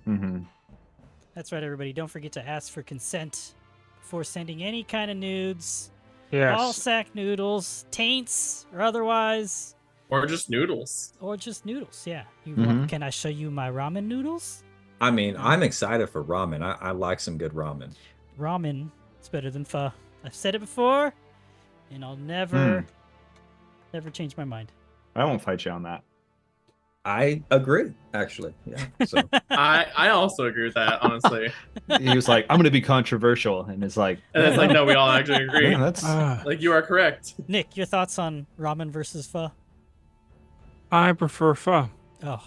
Mm-hmm. That's right, everybody. Don't forget to ask for consent before sending any kind of nudes. Yes. Ball sack noodles, taints, or otherwise. Or just noodles. Or just noodles, yeah. Mhm. Can I show you my ramen noodles? I mean, I'm excited for ramen. I like some good ramen. Ramen is better than pho. I've said it before, and I'll never change my mind. I won't fight you on that. I agree, actually. Yeah. So I also agree with that, honestly. He was like, "I'm going to be controversial," and it's like, And it's like, no, we all actually agree. yeah, that's Like, you are correct. Nick, your thoughts on ramen versus pho? I prefer pho. Oh,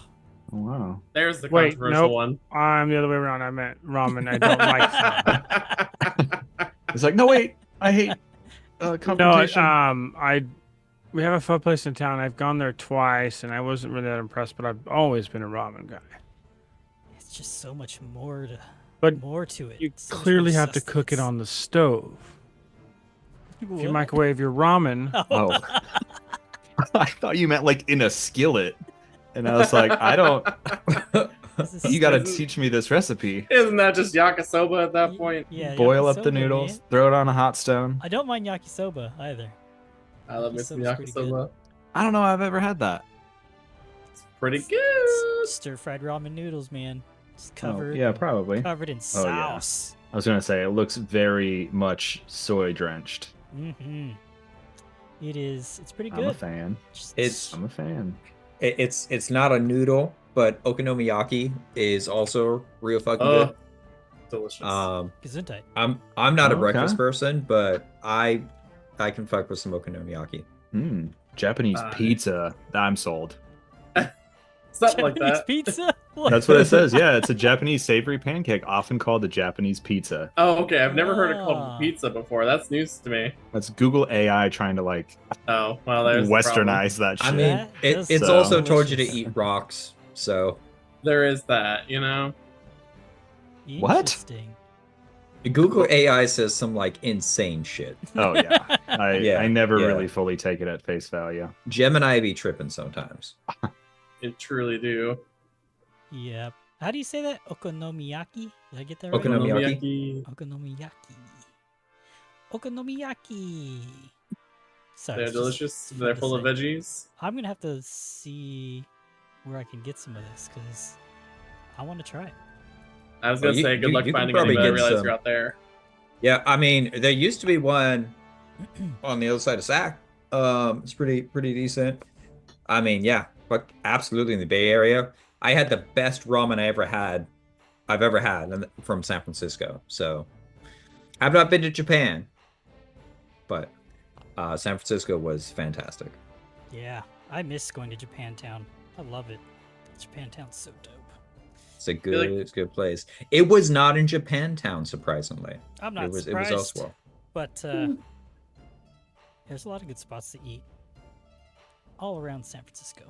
wow. There's the Wait, controversial nope. one. I'm the other way around. I meant ramen. I don't like pho. It's like, no, wait, I hate No, confrontation. we have a pho place in town. I've gone there twice, and I wasn't really that impressed. But I've always been a ramen guy. it's just so much more to But it. you So much clearly more have to cook it sustenance. on the stove. If you What? microwave your ramen, Oh, I thought you meant like in a skillet, and I was like, I don't. This is You got to Isn't- teach me this recipe. Isn't that just yakisoba at that point? Yeah, Boil up the yakisoba, noodles, man. throw it on a hot stone. I don't mind yakisoba either. I love me some Yakisoba's pretty good. yakisoba. I don't know I've ever had that. Pretty good. Stir-fried ramen noodles, man. Just Oh, covered, yeah, probably. covered in Oh, yeah. sauce. I was gonna say it looks very much soy drenched. Mm-hmm. It is. It's pretty I'm a good. fan. Just- I'm a fan. it's not a noodle, but okonomiyaki is also real fucking good. Delicious. Gesundheit. I'm not a Okay. breakfast person, but I can fuck with some okonomiyaki. Japanese pizza. I'm sold. Something like Japanese that. pizza? What? That's what it says. Yeah, it's a Japanese savory pancake, often called the Japanese pizza. Oh, okay. I've never heard it Ah. called pizza before. That's news to me. That's Google AI trying to like Oh, well, there's the problem. westernize that shit. I mean, That it's does sound also told you to delicious. eat rocks. So There is that, you know? What? Interesting. Google AI says some like insane shit. Oh yeah, Yeah, I never yeah. really fully take it at face value. Gemini be tripping sometimes. It truly do. Yep. How do you say that? Okonomiyaki? Did I get that right? Okonomiyaki. Okonomiyaki. Okonomiyaki. Sorry. They're it's just delicious. fun They're to full of say. veggies. I'm gonna have to see where I can get some of this because I want to try it. I was Well, gonna you- say good you- luck you can finding any, probably but I get realized some. you're out there. Yeah, I mean, there used to be one on the other side of Sac. It's pretty decent. I mean, yeah, but absolutely in the Bay Area. I had the best ramen I've ever had from San Francisco. So I've not been to Japan, but San Francisco was fantastic. Yeah, I miss going to Japantown. I love it. Japantown's so dope. It's a feel like- good good place. It was not in Japantown, surprisingly. I'm not It was surprised, elsewhere. but there's a lot of good spots to eat all around San Francisco.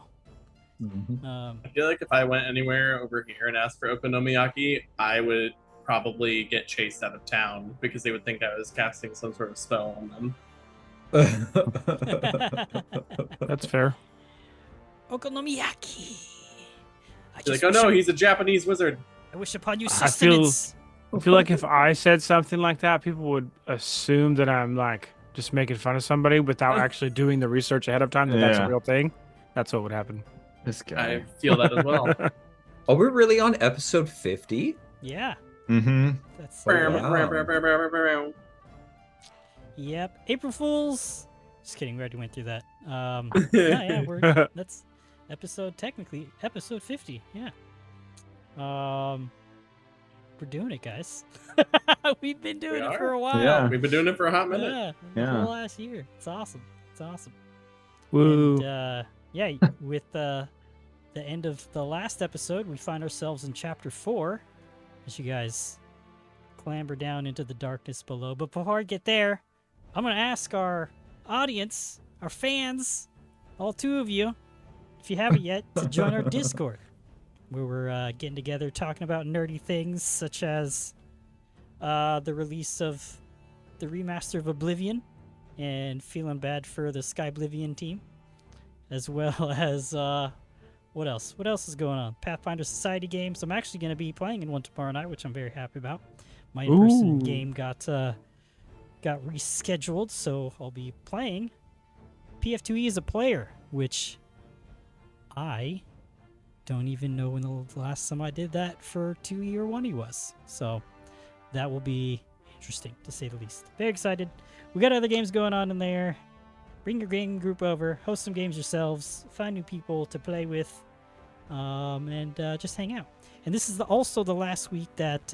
Mhm. I feel like if I went anywhere over here and asked for okonomiyaki, I would probably get chased out of town because they would think I was casting some sort of spell on them. that's fair. Okonomiyaki. I They're just like, oh wish- no, he's a Japanese wizard. I wish upon you I feel- sustenance. I feel like if I said something like that, people would assume that I'm like just making fun of somebody without actually doing the research ahead of time that that's Yeah. a real thing. That's what would happen. This I guy. feel that as well. Are we really on episode 50? Yeah, Mm-hmm. that's Wow. Yep. April Fools. Just kidding. We already went through that. Yeah, that's technically episode 50. Yeah. We're doing it, guys. We've been doing We it for are? a while. Yeah. We've been doing it for a hot minute. Yeah, the Yeah. whole last year. It's awesome. It's awesome. Woo. And, yeah, with the end of the last episode, we find ourselves in chapter 4 as you guys clamber down into the darkness below. But before I get there, I'm going to ask our audience, our fans, all two of you, if you haven't yet, to join our Discord, where we're getting together talking about nerdy things such as the release of the remaster of Oblivion and feeling bad for the Skyblivion team, as well as What else? What else is going on? Pathfinder Society games. I'm actually going to be playing in one tomorrow night, which I'm very happy about. My in-person Ooh. game got rescheduled, so I'll be playing. PF2E is a player, which I don't even know when the last time I did that for 2E or 1E was. So that will be interesting, to say the least. Very excited. We got other games going on in there. Bring your gaming group over, host some games yourselves, find new people to play with, and just hang out. And this is also the last week that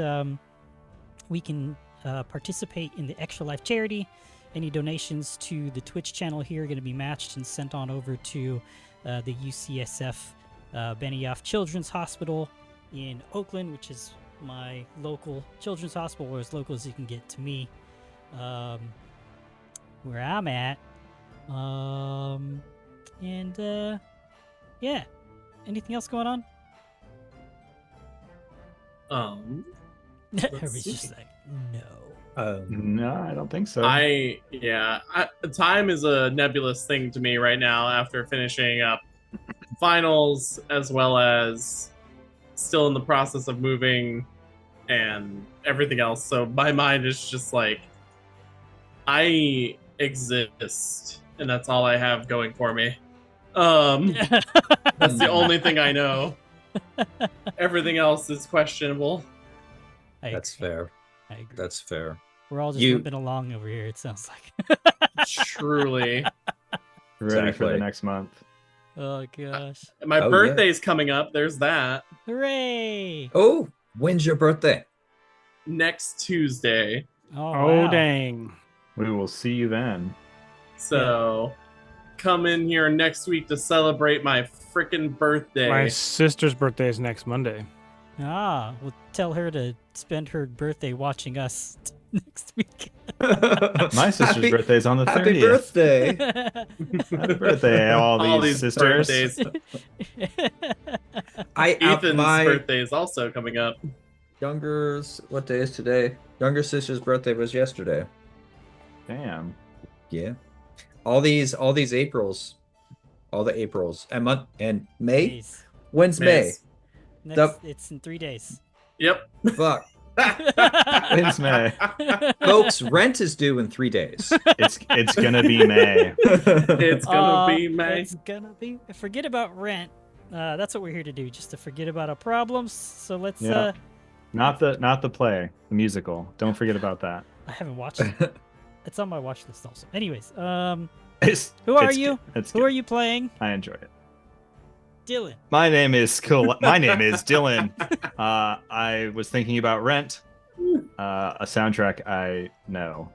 we can participate in the Extra Life charity. Any donations to the Twitch channel here are going to be matched and sent on over to the UCSF Benioff Children's Hospital in Oakland, which is my local children's hospital, or as local as you can get to me, where I'm at. Yeah. Anything else going on? Everybody's just like, no. No, I don't think so. Time is a nebulous thing to me right now after finishing up finals, as well as still in the process of moving and everything else. So my mind is just like, I exist, and that's all I have going for me. That's the only thing I know. Everything else is questionable. That's fair. I agree. That's fair. We're all just limping along over here, it sounds like. Truly. Ready for the Exactly. next month. Oh, gosh. My Oh, birthday's coming up. There's that. Hooray! Oh, when's your birthday? Next Tuesday. Oh, Oh, wow. dang. We will see you then. So come in here next week to celebrate my freaking birthday. My sister's birthday is next Monday. Ah, we'll tell her to spend her birthday watching us next week. My sister's birthday is on the 30th. Happy birthday. Happy birthday, all these sisters. birthdays. Ethan's My birthday is also coming up. younger's, what day is today? Younger sister's birthday was yesterday. Damn. Yeah. All these Aprils. All the Aprils. And May? Days. When's May? It's in 3 days. Yep. Fuck. When's May? Folks, rent is due in 3 days. It's gonna be May. It's gonna be May. It's gonna be. Forget about rent. That's what we're here to do, just to forget about our problems. So let's. Yeah. Not the play, the musical. Don't forget about that. I haven't watched it. It's on my watch list also. Anyways, who are It's you? good. Who are you playing? I enjoy it. Dylan. My name is Dylan. I was thinking about Rent, a soundtrack I know.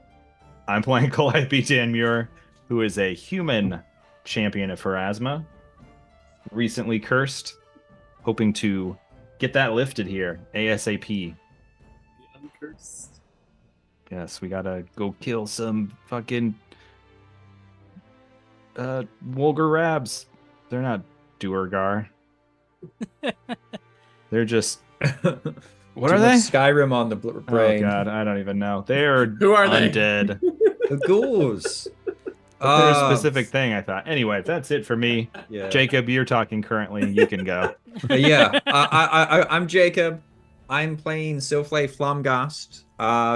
I'm playing Calliope Dan Muir, who is a human champion of Pharasma, recently cursed, hoping to get that lifted here ASAP. Uncursed. Yes, we gotta go kill some fucking Wolgar Rabs. They're not Duergar. They're just what Too are much they? Skyrim on the brain. Oh god, I don't even know. They are Who are they? undead. The ghouls. But they're a specific thing, I thought. Anyway, that's it for me. Yeah. Jacob, you're talking currently. You can go. Yeah. I'm Jacob. I'm playing Silflay Flamgast.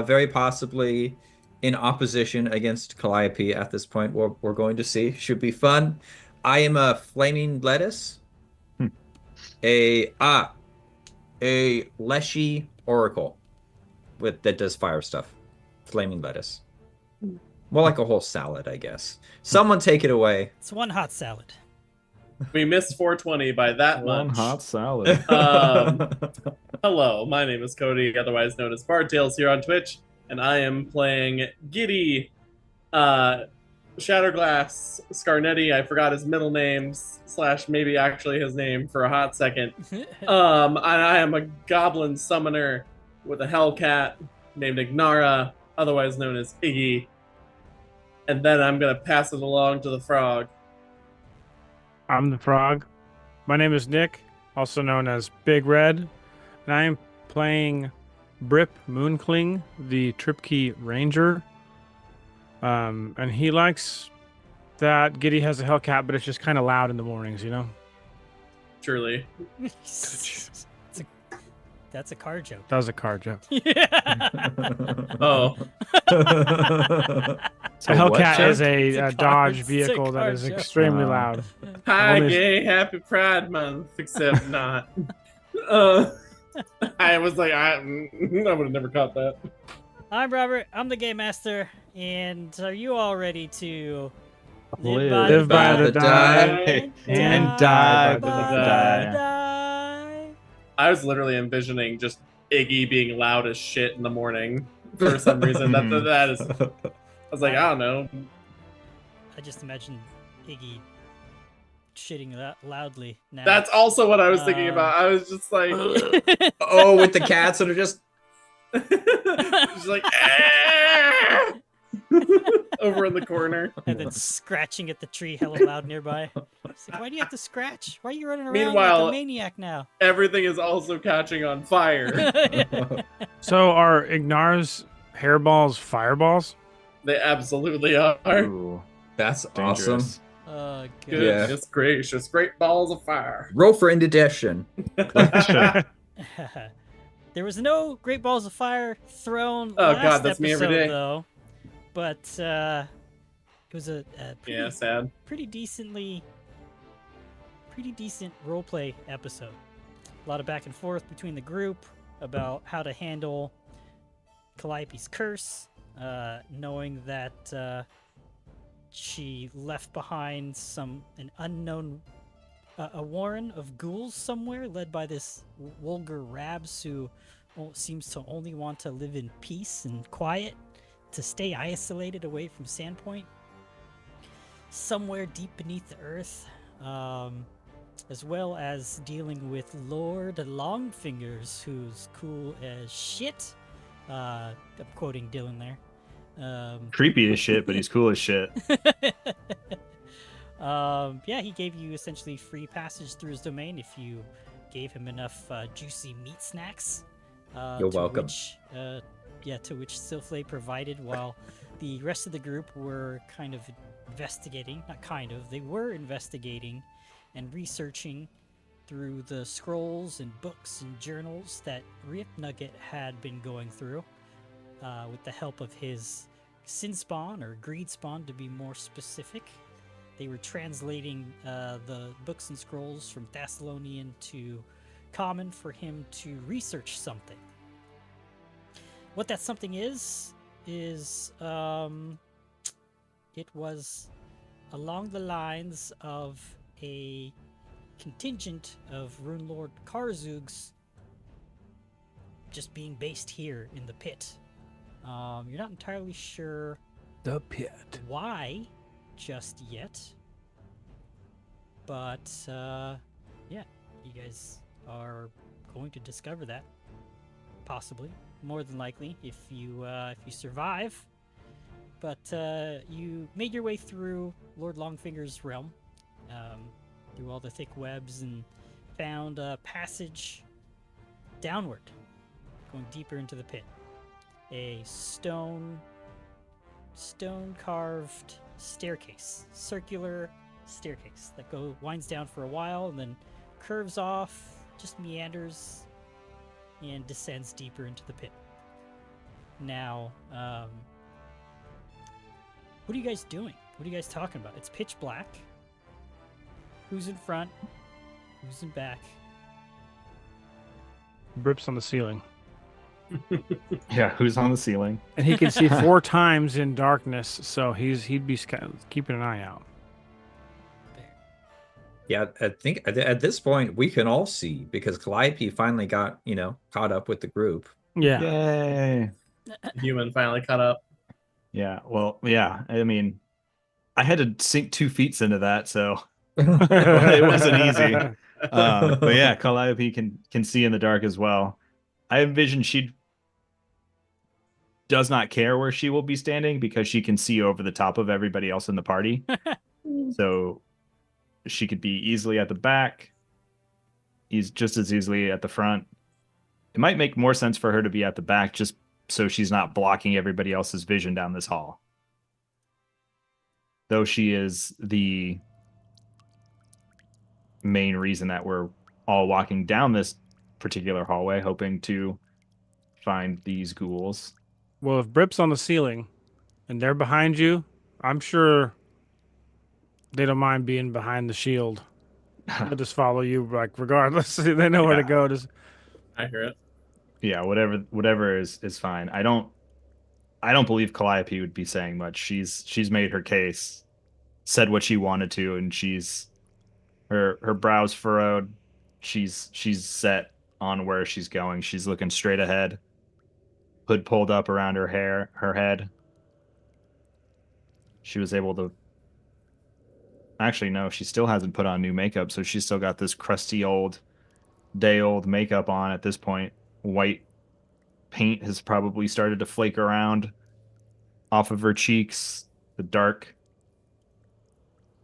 Very possibly in opposition against Calliope at this point. We're going to see. Should be fun. I am a flaming lettuce. A Leshy Oracle that does fire stuff. Flaming lettuce. More like a whole salad, I guess. Someone take it away. It's one hot salad. We missed 420 by that One much. hot salad. Hello, my name is Cody, otherwise known as Bardtails here on Twitch, and I am playing Giddy, Shatterglass, Scarnetti. I forgot his middle name / maybe actually his name for a hot second. I am a goblin summoner with a Hellcat named Ignara, otherwise known as Iggy. And then I'm gonna pass it along to the frog. I'm the frog. My name is Nick, also known as Big Red, and I am playing Brip Moonkling, the Tripkey Ranger. And he likes that Giddy has a Hellcat, but it's just kind of loud in the mornings, you know? Truly. That's a car joke. That was a car joke. Oh, So a what Hellcat joke? is It's a a Dodge it's a vehicle that car is joke. extremely Oh. loud. hi, Only- gay, happy Pride Month, except not. Uh, I was like, I would have never caught that. I'm Robert. I'm the game master. And are you all ready to Live by the die, and die by by the the die. die. I was literally envisioning just Iggy being loud as shit in the morning for some reason. That is. I was like, I don't know. I just imagine Iggy shitting loudly now. That's also what I was thinking about. I was just like, Oh, with the cats that are just just like "Ah!" over in the corner. and then scratching at the tree hella loud nearby. It's like, why do you have to scratch? Why are you running around like Meanwhile- a maniac now? Everything is also catching on fire. So are Ignar's hairballs fireballs? They absolutely are. Ooh, that's dangerous. awesome. Oh, God. Goodness gracious, great balls of fire. Roll for indigestion. There was no Great Balls of Fire thrown Oh, last God, that's me episode, every day. though. But it was a pretty, Yeah, sad. pretty decent roleplay episode. A lot of back and forth between the group about how to handle Calliope's curse, knowing that she left behind an unknown a warren of ghouls somewhere, led by this Wolgar Rabs who seems to only want to live in peace and quiet, to stay isolated away from Sandpoint, somewhere deep beneath the earth, as well as dealing with Lord Longfingers, who's cool as shit. I'm quoting Dylan there. Creepy as shit, but he's cool as shit. Yeah, he gave you essentially free passage through his domain if you gave him enough juicy meat snacks. You're welcome. To which Silflay provided, while the rest of the group were kind of investigating, they were investigating and researching through the scrolls and books and journals that Rip Nugget had been going through, with the help of his Sin Spawn, or Greed Spawn to be more specific. They were translating the books and scrolls from Thessalonian to Common for him to research something. What that something is it was along the lines of a contingent of Runelord Karzugs just being based here in the pit. You're not entirely sure The pit. why just yet, but yeah, you guys are going to discover that, possibly, more than likely, if you survive. But you made your way through Lord Longfinger's realm, through all the thick webs, and found a passage downward, going deeper into the pit. A stone carved staircase, circular staircase that winds down for a while and then curves off, just meanders and descends deeper into the pit. Now, what are you guys doing? What are you guys talking about? It's pitch black. Who's in front? Who's in back? Brips on the ceiling. Yeah, who's on the ceiling? And he can see 4 times in darkness, so he'd be keeping an eye out. Yeah, I think at this point we can all see because Calliope finally got, caught up with the group. Yeah. Yay. Human finally caught up. Yeah, well, yeah. I mean, I had to sink 2 feet into that, so it wasn't easy. But yeah, Calliope can see in the dark as well. I envision she does not care where she will be standing because she can see over the top of everybody else in the party. So she could be easily at the back. He's just as easily at the front. It might make more sense for her to be at the back just so she's not blocking everybody else's vision down this hall. Though she is the main reason that we're all walking down this particular hallway, hoping to find these ghouls. Well, if Brip's on the ceiling and they're behind you, I'm sure they don't mind being behind the shield. They'll just follow you, like, regardless. They know where to Yeah. go. Just I hear it. Yeah, whatever is fine. I don't believe Calliope would be saying much. She's made her case, said what she wanted to, and she's her brows furrowed. She's set on where she's going. She's looking straight ahead. Hood pulled up around her head. She was able to actually no, she still hasn't put on new makeup, so she's still got this crusty old day old makeup on at this point. White paint has probably started to flake around off of her cheeks. The dark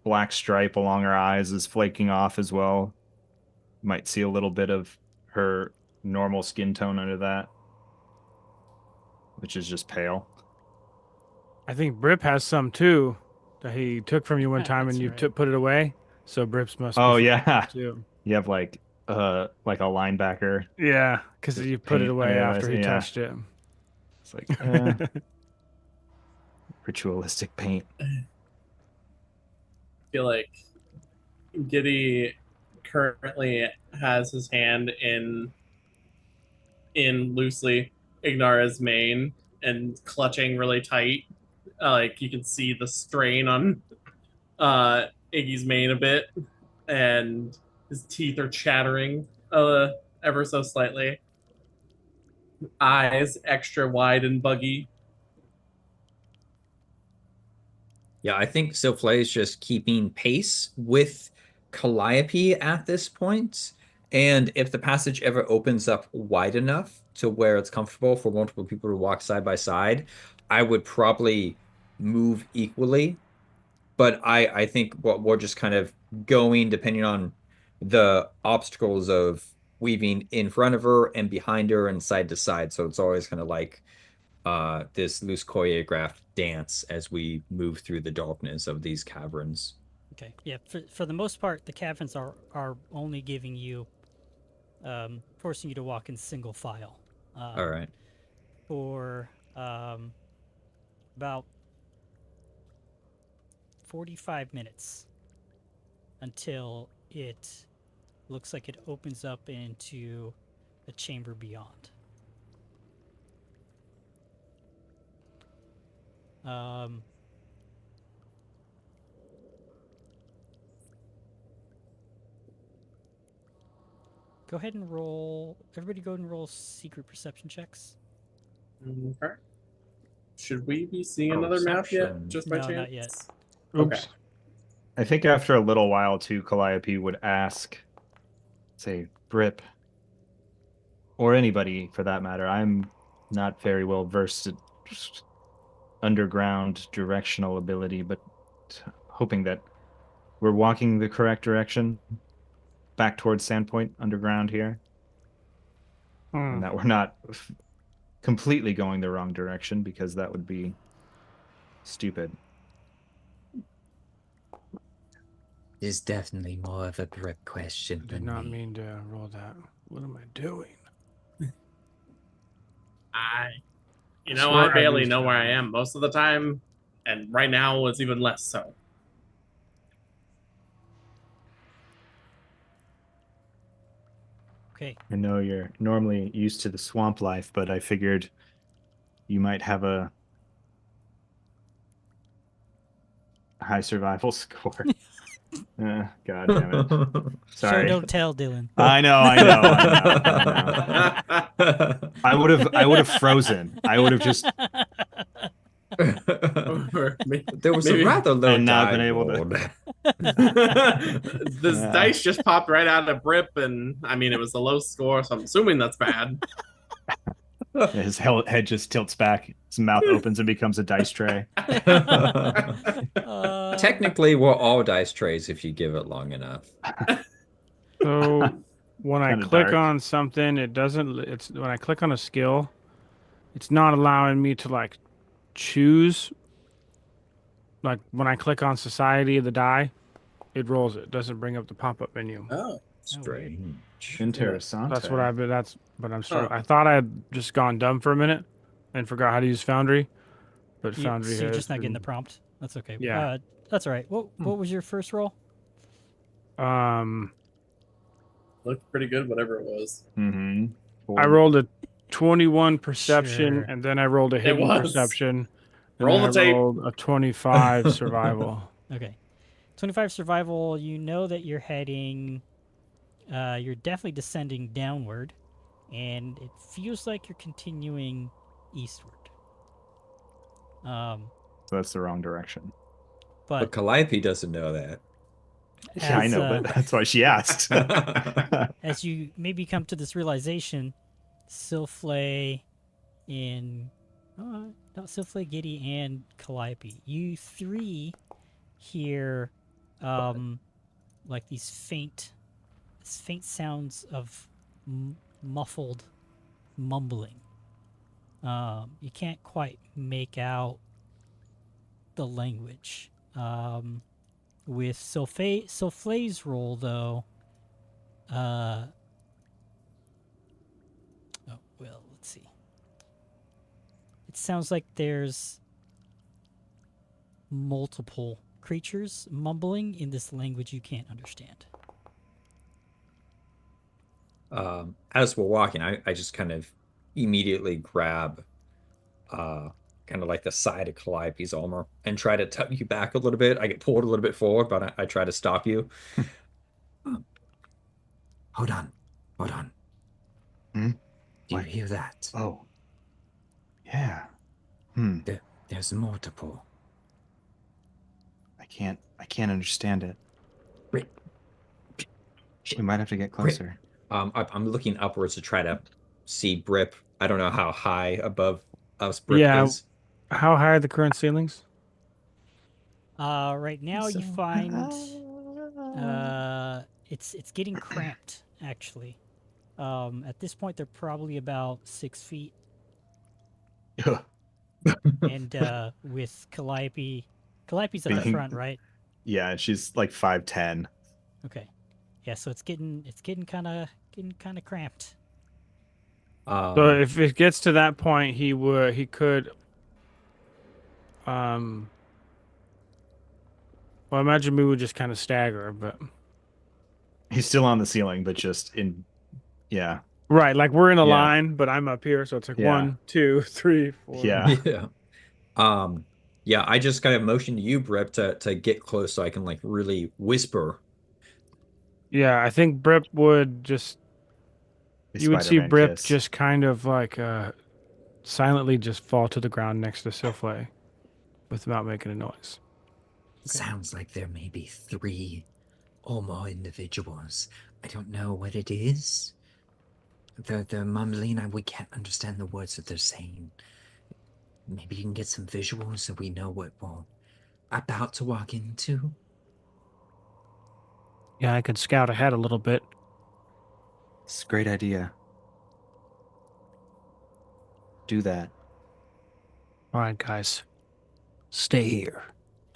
black stripe along her eyes is flaking off as well. You might see a little bit of her normal skin tone under that, which is just pale. I think Brip has some too that he took from you one Yeah, time, and that's you right. put it away. So Brip's must. Oh be yeah, too. you have like a linebacker. Yeah, because Just you put it paint away under after his- he yeah. touched it. It's like ritualistic paint. Feel like Giddy currently has his hand in loosely Ignara's mane and clutching really tight. Like you can see the strain on Iggy's mane a bit, and his teeth are chattering ever so slightly. Eyes extra wide and buggy. Yeah, I think Silflay is just keeping pace with Calliope at this point. And if the passage ever opens up wide enough to where it's comfortable for multiple people to walk side by side, I would probably move equally. But I think what we're just kind of going depending on the obstacles of weaving in front of her and behind her and side to side. So it's always kind of like this loose choreographed dance as we move through the darkness of these caverns. Okay. Yeah. For the most part, the caverns are only giving you, forcing you to walk in single file. All right. For about 45 minutes until it looks like it opens up into a chamber beyond. Go ahead and roll. Everybody go ahead and roll secret perception checks. Okay. Should we be seeing another map yet? Perception. Just by No, chance? not yet. Oops. Okay. I think after a little while too, Calliope would ask, say, Brip, or anybody for that matter. I'm not very well versed at underground directional ability, but hoping that we're walking the correct direction back towards Sandpoint underground here, and that we're not completely going the wrong direction, because that would be stupid. Is definitely more of a grip question I did not mean to roll that. What am I doing? I swear I barely used know that where I one. am most of the time, and right now it's even less so. Okay. I know you're normally used to the swamp life, but I figured you might have a high survival score. God damn it. Sorry. Show don't tell, Dylan. I know. I would have frozen. I would have just Or There was maybe- a rather low and not die been able to- rolled. This Yeah. dice just popped right out of Brip, and I mean it was a low score, so I'm assuming that's bad. his head just tilts back. His mouth opens and becomes a dice tray. Technically, we're all dice trays if you give it long enough. So when I Kinda click dark. on something, it doesn't. It's when I click on a skill, it's not allowing me to like choose. Like when I click on society, the die, it rolls it. Doesn't bring up the pop-up menu. Oh, Strange. Interessante. That's what I've been. That's what I'm struggling. Huh. I thought I had just gone dumb for a minute and forgot how to use Foundry, but Foundry So you're has just not getting the been- prompt. That's okay. Yeah. That's all right. What was your first roll? looked pretty good, whatever it was. Mm-hmm. I rolled a 21 perception, Sure. and then I rolled a hidden was. perception, and Roll then the I tape. rolled a 25 survival. Okay. 25 survival, you know that you're heading you're definitely descending downward, and it feels like you're continuing eastward. So that's the wrong direction. But But Calliope doesn't know that. Yeah, I as, know, but that's why she asked. as you maybe come to this realization, Silflay in not Silflay, Giddy, and Calliope, you three hear like these faint sounds of muffled mumbling. You can't quite make out the language. With Silflay's roll, though, let's see. It sounds like there's multiple creatures mumbling in this language you can't understand. As we're walking, I just kind of immediately grab kind of like the side of Calliope's armor and try to tug you back a little bit. I get pulled a little bit forward, but I try to stop you. Hold on. Hmm? Do you What? hear that? Oh. Yeah. There's multiple. I can't understand it. Rip. We might have to get closer. I'm looking upwards to try to see Brip. I don't know how high above us Brip Yeah. is. How high are the current ceilings? Right now you find it's getting cramped actually. At this point they're probably about 6 feet, and with Calliope's at the Being- front, right? Yeah, she's like 5'10". Okay, yeah. So it's getting kind of cramped. So if it gets to that point, he could. Well, I imagine we would just kind of stagger, but He's still on the ceiling, but just in. Yeah. right, like we're in a Yeah. line, but I'm up here, so it's like Yeah. 1, 2, 3, 4. Yeah. Yeah. Yeah, I just kind of motioned to you, Brip, to get close so I can like really whisper. Yeah, I think Brip would just. A You would see Spider-Man Brip kiss. just kind of like silently just fall to the ground next to Silflay without making a noise. Sounds like there may be 3 or more individuals. I don't know what it is. They're mumbling and we can't understand the words that they're saying. Maybe you can get some visuals so we know what we're about to walk into. Yeah, I could scout ahead a little bit. It's a great idea. Do that. All right, guys. Stay here.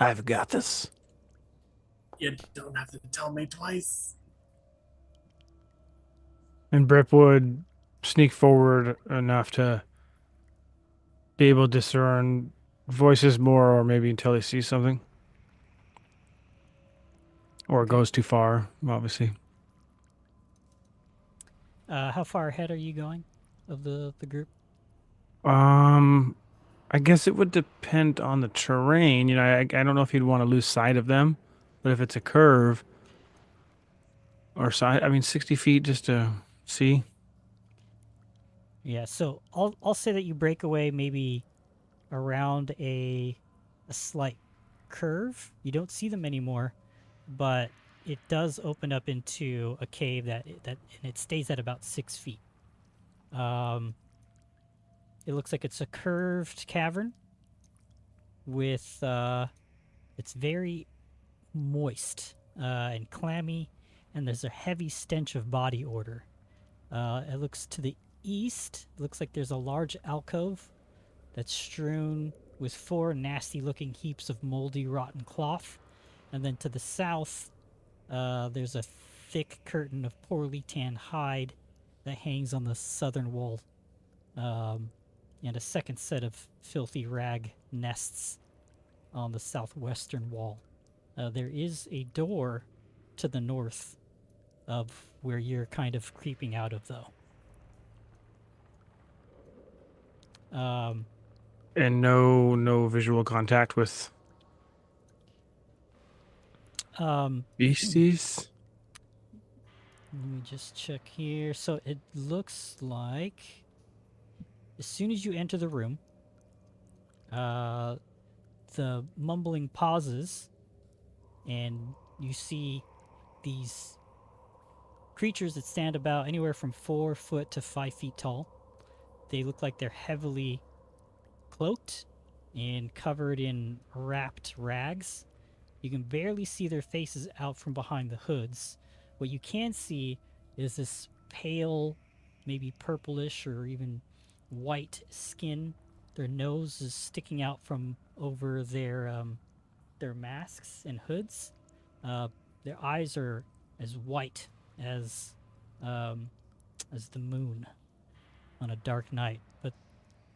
I've got this. You don't have to tell me twice. And Brip would sneak forward enough to be able to discern voices more, or maybe until he sees something. Or it goes too far, obviously. How far ahead are you going of the group? I guess it would depend on the terrain. You know, I don't know if you'd want to lose sight of them, but if it's a curve or side, I mean, 60 feet just to see. Yeah, so I'll say that you break away maybe around a slight curve. You don't see them anymore, but it does open up into a cave that and it stays at about 6 feet. It looks like it's a curved cavern with it's very moist and clammy, and there's a heavy stench of body odor. It looks to the east. It looks like there's a large alcove that's strewn with 4 nasty-looking heaps of moldy, rotten cloth. And then to the south, There's a thick curtain of poorly tanned hide that hangs on the southern wall, and a second set of filthy rag nests on the southwestern wall. There is a door to the north of where you're kind of creeping out of, though. And no visual contact with beasties. Let me just check here. So it looks like as soon as you enter the room, the mumbling pauses, and you see these creatures that stand about anywhere from 4 foot to 5 feet tall. They look like they're heavily cloaked and covered in wrapped rags. You can barely see their faces out from behind the hoods. What you can see is this pale, maybe purplish or even white skin. Their nose is sticking out from over their masks and hoods. Their eyes are as white as the moon on a dark night. But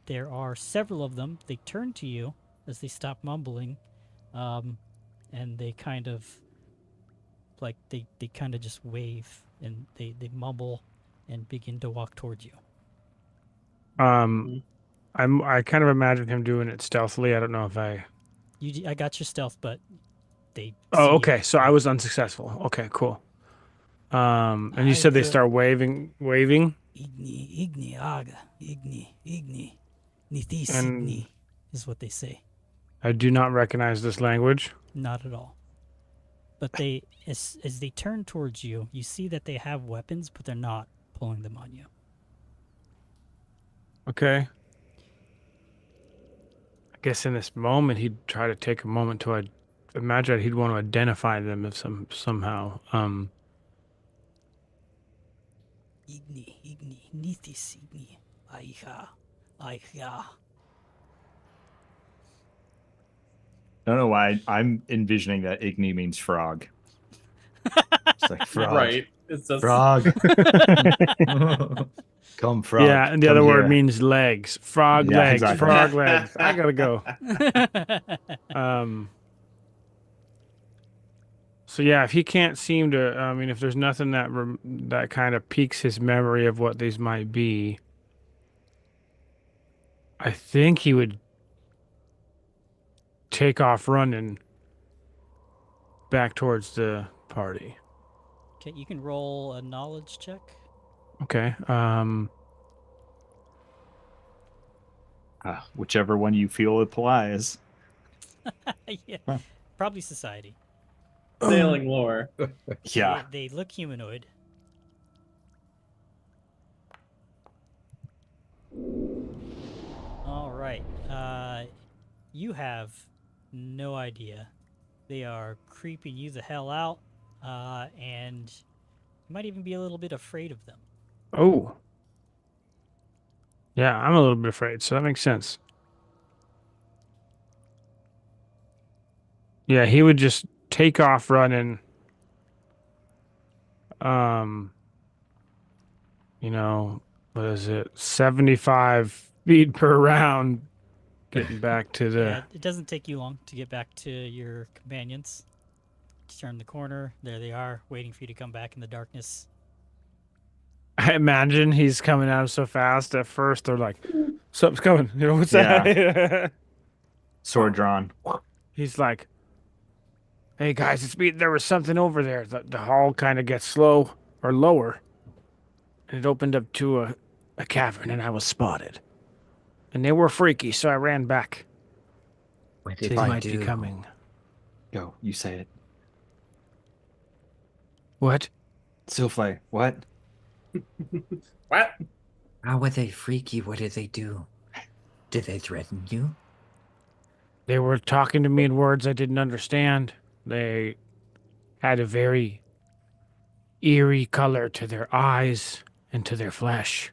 there are several of them. They turn to you as they stop mumbling, and they kind of they kind of just wave, and they mumble and begin to walk towards you. I kind of imagine him doing it stealthily. I don't know if I got your stealth, but they Oh, see you. okay. So I was unsuccessful. Okay, cool. And you said they start waving. Igni aga igni nithis And- igni is what they say. I do not recognize this language. Not at all. But they, as they turn towards you, you see that they have weapons, but they're not pulling them on you. Okay. I guess in this moment he'd try to take a moment to imagine he'd want to identify them if somehow. Igni nithis igni aiha. I don't know why I'm envisioning that Igni means frog. It's like frog. Right. It's just Frog. Come, frog. Yeah, and the come other word here. means legs. Frog Yeah, legs. exactly. Frog legs. I gotta go. So yeah, if he can't seem to, I mean, if there's nothing that kind of piques his memory of what these might be, I think he would take off running back towards the party. Okay, you can roll a knowledge check. Okay. Whichever one you feel applies. Yeah, probably society. sailing lore. Yeah. They look humanoid. All right. You have no idea. They are creeping you the hell out, and you might even be a little bit afraid of them. Oh. Yeah, I'm a little bit afraid, so that makes sense. Yeah, he would just take off running. What is it? 75 feet per round, getting back to the. Yeah, it doesn't take you long to get back to your companions. Just turn the corner. There they are, waiting for you to come back in the darkness. I imagine he's coming at him so fast. At first, they're like, "Something's coming." You know what's that? Sword drawn. He's like, "Hey guys, it's me. There was something over there." The hall kind of gets slow or lower, and it opened up to a cavern, and I was spotted. And they were freaky, so I ran back. What They did might you be do? coming. Go, you say it. What? Silflay, what? What? How were they freaky? What did they do? Did they threaten you? They were talking to me in words I didn't understand. They had a very eerie color to their eyes and to their flesh.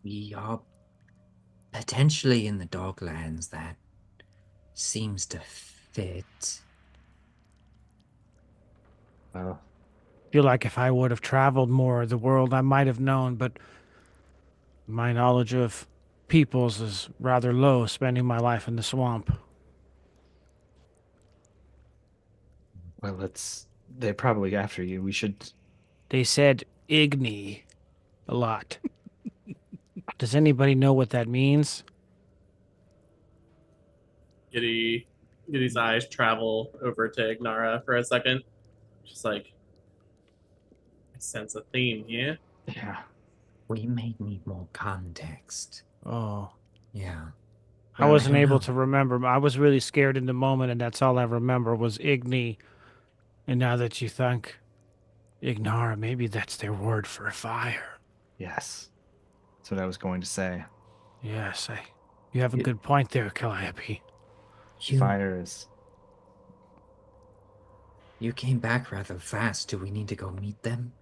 We are potentially in the Doglands. That seems to fit. Well, Feel like if I would have traveled more of the world, I might have known, but my knowledge of peoples is rather low, spending my life in the swamp. they're probably after you. We should. They said Igni a lot. Does anybody know what that means? Giddy's eyes travel over to Ignara for a second. Just like, I sense a theme here. Yeah. We may need more context. Oh, Yeah. I wasn't don't able know. to remember. I was really scared in the moment, and that's all I remember was Igni. And now that you think Ignara, maybe that's their word for fire. Yes. That's what I was going to say. Yes, you have a It- good point there, Calliope. Fire is. You came back rather fast. Do we need to go meet them?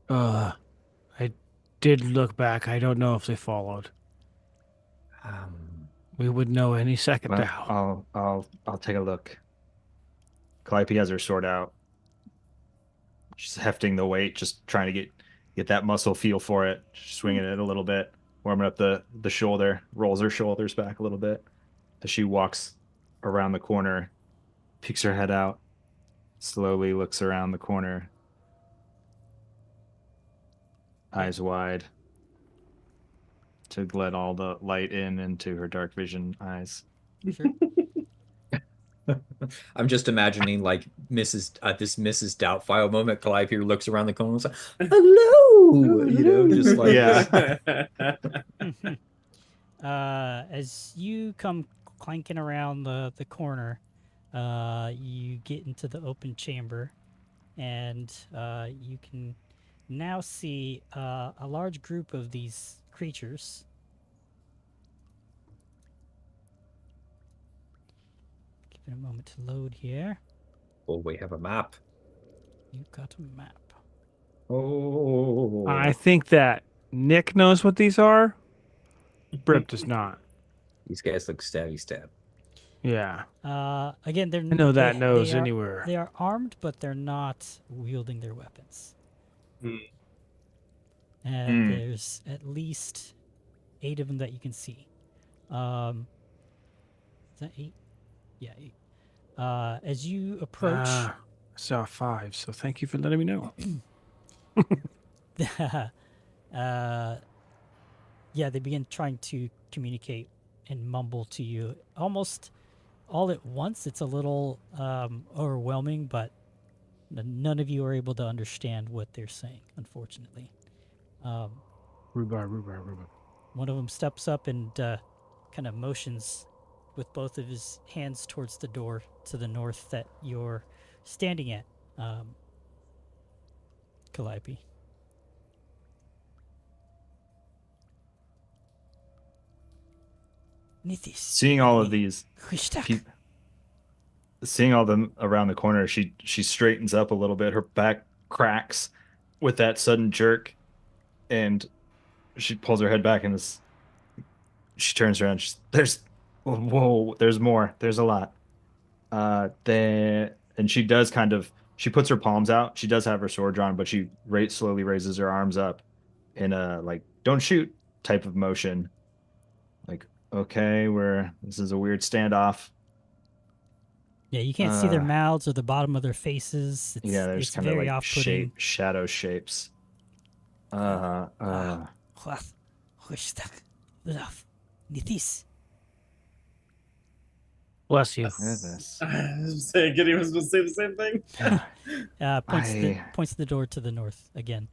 I did look back. I don't know if they followed. We would know any second Well, now. I'll take a look. Calliope has her sword out. She's hefting the weight, just trying to get that muscle feel for it. She's swinging it a little bit, warming up the shoulder. Rolls her shoulders back a little bit as she walks around the corner, peeks her head out, slowly looks around the corner, eyes wide to let all the light into her dark vision eyes. Sure. I'm just imagining like this Mrs. Doubtfire moment. Calliope looks around the corner and says, "Hello," just like Yeah. As you come clanking around the corner, you get into the open chamber, and you can now see a large group of these creatures. Give it a moment to load here. "Oh, we have a map." You got a map. Oh, I think that Nick knows what these are. Brip does not. these guys look stab. Yeah. Again, they're I know that knows they are, anywhere. They are armed, but they're not wielding their weapons. Hmm. And there's at least 8 of them that you can see. Is that 8? Yeah, 8. As you approach, I saw 5, so thank you for letting me know. yeah, they begin trying to communicate and mumble to you almost all at once. It's a little overwhelming, but none of you are able to understand what they're saying, unfortunately. Rhubarb. One of them steps up and kind of motions with both of his hands towards the door to the north that you're standing at, Calliope. Nithis. Seeing all of these seeing all them around the corner, she straightens up a little bit. Her back cracks with that sudden jerk, and she pulls her head back and she turns around. There's more. There's a lot. And she does she puts her palms out. She does have her sword drawn, but she slowly raises her arms up in a like don't shoot type of motion. Like, okay, this is a weird standoff. Yeah, you can't see their mouths or the bottom of their faces. There's it's kind of very like off-putting. shadow shapes. Nithis. Bless you. Goodness. I was saying, Giddy was going to say the same thing. Points the door to the north again.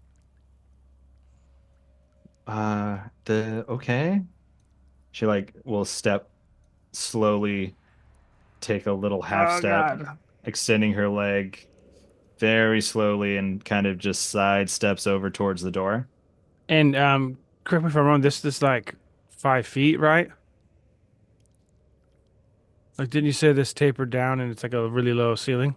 Okay. She will step slowly, take a little half step, God. extending her leg very slowly, and kind of just side steps over towards the door. And correct me if I'm wrong, this is like 5 feet, right? Like, didn't you say this tapered down and it's like a really low ceiling?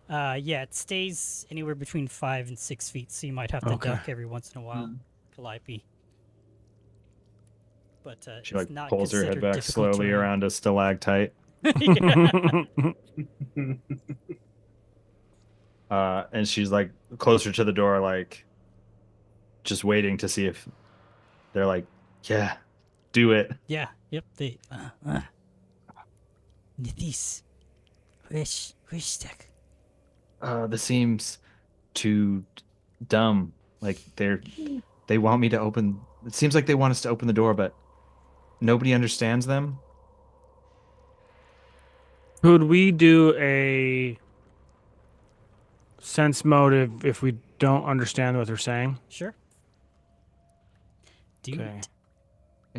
Yeah, it stays anywhere between 5 and 6 feet, so you might have to duck every once in a while, Calliope. But She it's not pulls her head considered back difficult slowly terrain. around a stalactite. And she's like closer to the door, like just waiting to see if they're like, yeah, do it. Yeah. Yep. They. Nithis. Where's stuck? This seems too dumb. Like they want me to open. It seems like they want us to open the door, but nobody understands them. Could we do a sense motive if we don't understand what they're saying? Sure. Do Okay. it.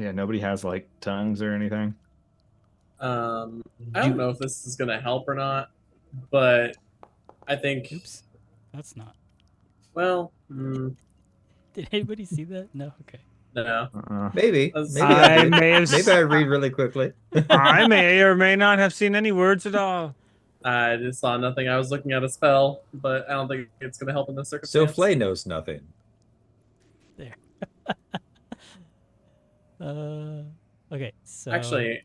Yeah, nobody has like tongues or anything. I don't know if this is gonna help or not, but I think. Oops. That's not. Well, Did anybody see that? No. Okay. no. Maybe. That's- Maybe I I did. may have. Maybe I read really quickly. I may or may not have seen any words at all. I just saw nothing. I was looking at a spell, but I don't think it's gonna help in this circumstance. So Flay knows nothing. Okay. So Actually,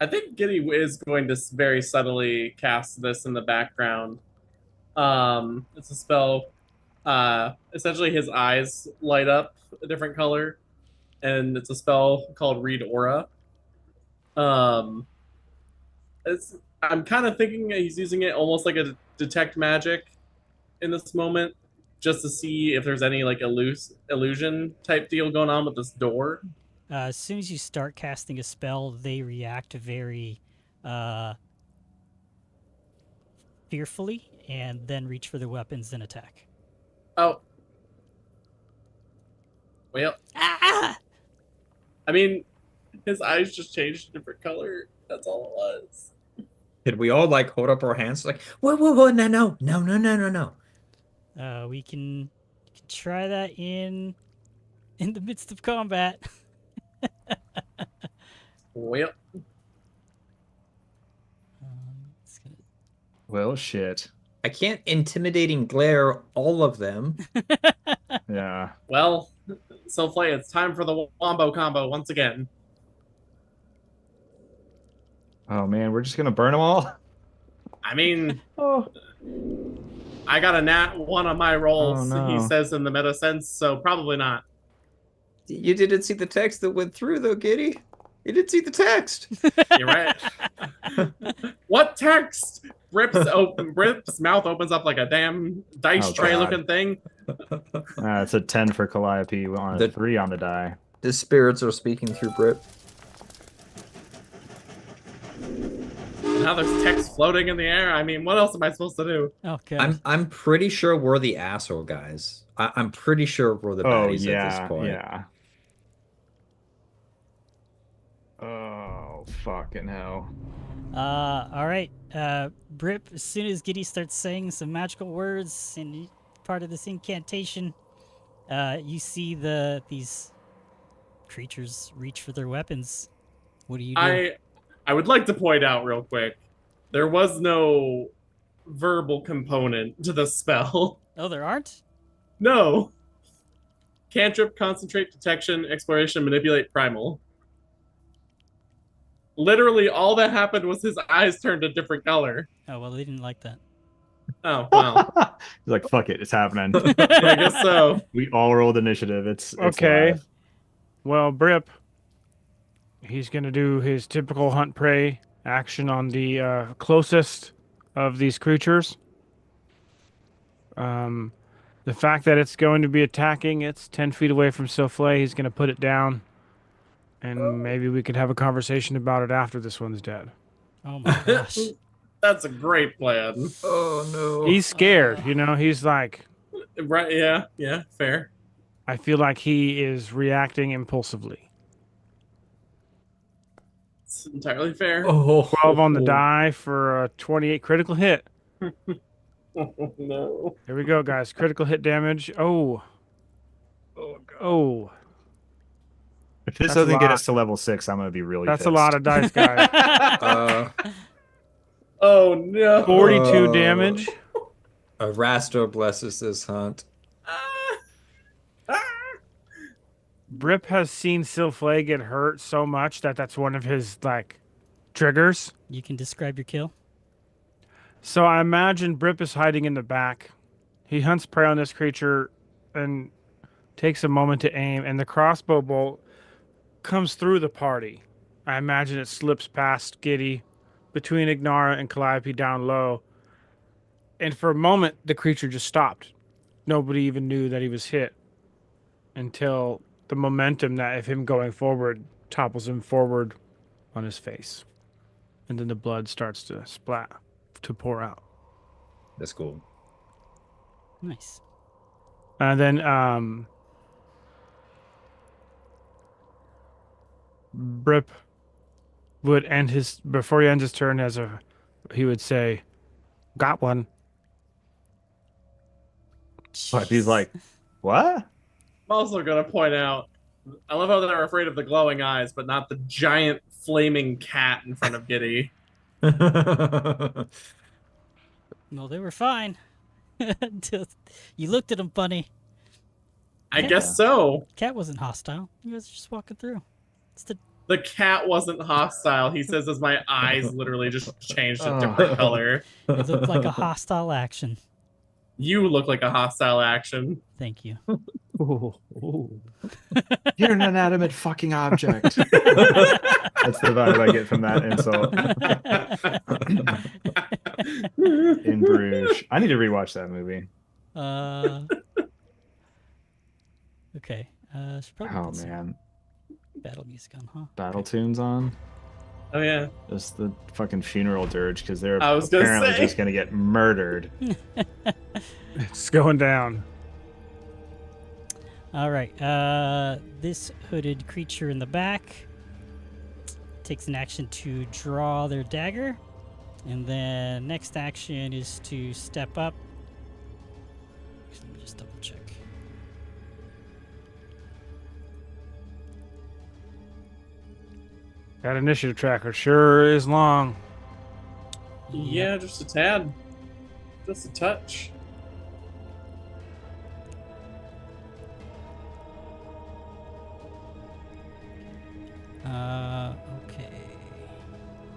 I think Giddy is going to very subtly cast this in the background. It's a spell. Essentially, his eyes light up a different color, and it's a spell called Read Aura. I'm kind of thinking he's using it almost like a detect magic in this moment, just to see if there's any like illusion type deal going on with this door. as soon as you start casting a spell, they react very fearfully and then reach for their weapons and attack. Oh. Well, Ah! I mean, his eyes just changed a different color. That's all it was. Did we all like hold up our hands like, whoa, no. We can try that in the midst of combat. Well, It's gonna... Well, shit. I can't intimidating glare all of them. Yeah. well, so Flay, it's time for the wombo combo once again. Oh man, we're just gonna burn them all. I mean, Oh. I got a nat 1 on my rolls, Oh, no. he says in the meta sense, so probably not. You didn't see the text that went through though, Giddy. You didn't see the text. You're right. What text? Brip's mouth opens up like a damn dice Oh, tray God. looking thing. It's a 10 for Calliope on a The- 3 on the die. The spirits are speaking through Brit. Now there's text floating in the air. I mean, what else am I supposed to do? Okay. I'm pretty sure we're the asshole guys. I'm pretty sure we're the Oh baddies at yeah, this point. yeah. Oh fucking hell. All right. Brip, as soon as Giddy starts saying some magical words and part of this incantation, you see these creatures reach for their weapons. What do you do? I would like to point out real quick, there was no verbal component to the spell. Oh, there aren't? No. Cantrip, concentrate, detection, exploration, manipulate, primal. Literally, all that happened was his eyes turned a different color. Oh, well, they didn't like that. Oh, wow. He's like, fuck it, it's happening. I guess so. We all rolled initiative. It's Okay. live. Well, Brip, he's going to do his typical hunt prey action on the closest of these creatures. The fact that it's going to be attacking, it's 10 feet away from Souffle. He's going to put it down. And maybe we could have a conversation about it after this one's dead. Oh my gosh. That's a great plan. Oh no. He's scared, you know? He's like, Right? Yeah, fair. I feel like he is reacting impulsively. It's entirely fair. Oh, 12 on the die for a 28 critical hit. Oh, no. Here we go, guys. Critical hit damage. Oh. Oh. If this That's a doesn't get lot. us to level 6, I'm gonna be really That's pissed. a lot of dice, guys. Oh, no. 42 damage. Arasto blesses this hunt. Brip has seen Silflay get hurt so much that that's one of his, like, triggers. You can describe your kill. So I imagine Brip is hiding in the back He hunts prey on this creature and takes a moment to aim, and the crossbow bolt comes through the party. I imagine it slips past Giddy, between Ignara and Calliope down low. And for a moment, the creature just stopped. Nobody even knew that he was hit until the momentum that of him going forward topples him forward on his face. And then the blood starts to splat, to pour out. That's cool. Nice. And then Brip would end his, before he ends his turn, he would say, "Got one." But he's like, what? I'm also going to point out, I love how they're afraid of the glowing eyes, but not the giant flaming cat in front of Giddy. Well, they were fine. Until you looked at them funny. I guess so. Cat wasn't hostile. You guys were just walking through. It's The cat wasn't hostile. He says as my eyes literally just changed a different color. It looked like a hostile action. You look like a hostile action. Thank you. You're an inanimate fucking object. That's the vibe I get from that insult. In Bruges. I need to rewatch that movie. Okay. Should probably Oh put some man. battle music on, huh? Battle tunes on. Oh, yeah. Just the fucking funeral dirge because they're I was gonna apparently say. just gonna get murdered. It's going down. All right. This hooded creature in the back takes an action to draw their dagger, and then next action is to step up. Let me just double check. That initiative tracker sure is long. Yeah, just a tad. Just a touch. Okay.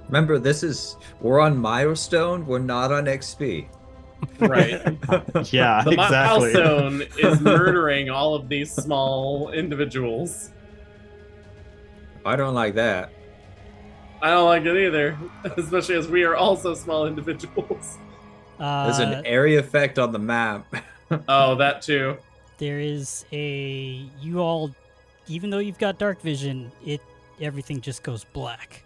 Remember, we're on milestone. We're not on XP. Right. Yeah, The exactly. milestone is murdering all of these small individuals. I don't like that. I don't like it either, especially as we are also small individuals. There's an area effect on the map. Oh, that too. There is you all, even though you've got dark vision, everything just goes black.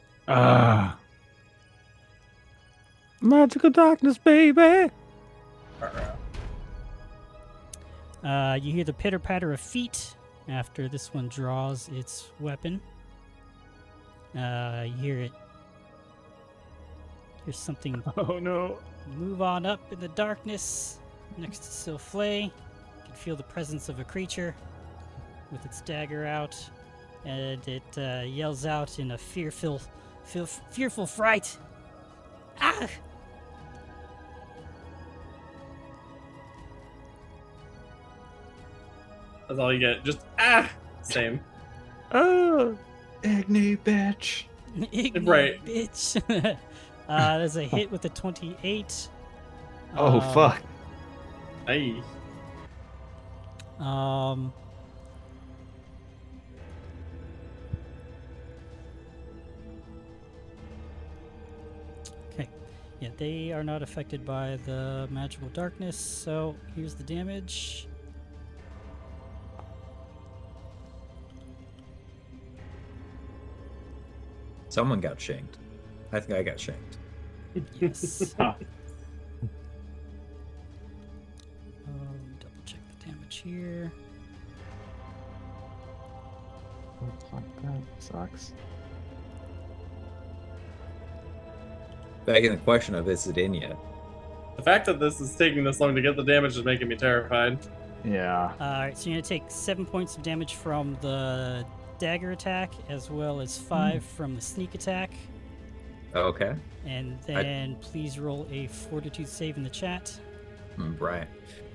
Magical darkness, baby. You hear the pitter patter of feet after this one draws its weapon. You hear it. Here's something Oh no. move on up in the darkness next to Silflay. You can feel the presence of a creature with its dagger out, and it yells out in a fearful fright. Ah! That's all you get. Just same. Oh. Igni, bitch. Ignite, Right. bitch. There's a hit with a 28. Oh fuck. Hey. Okay. Yeah, they are not affected by the magical darkness, so here's the damage. Someone got shanked. I think I got shanked. Yes. Double check the damage here. Fuck, that sucks. Begging the question of, is it in yet? The fact that this is taking this long to get the damage is making me terrified. Yeah. Alright, so you're going to take 7 points of damage from the dagger attack, as well as 5 from the sneak attack. Okay. And then please roll a fortitude save in the chat. Right.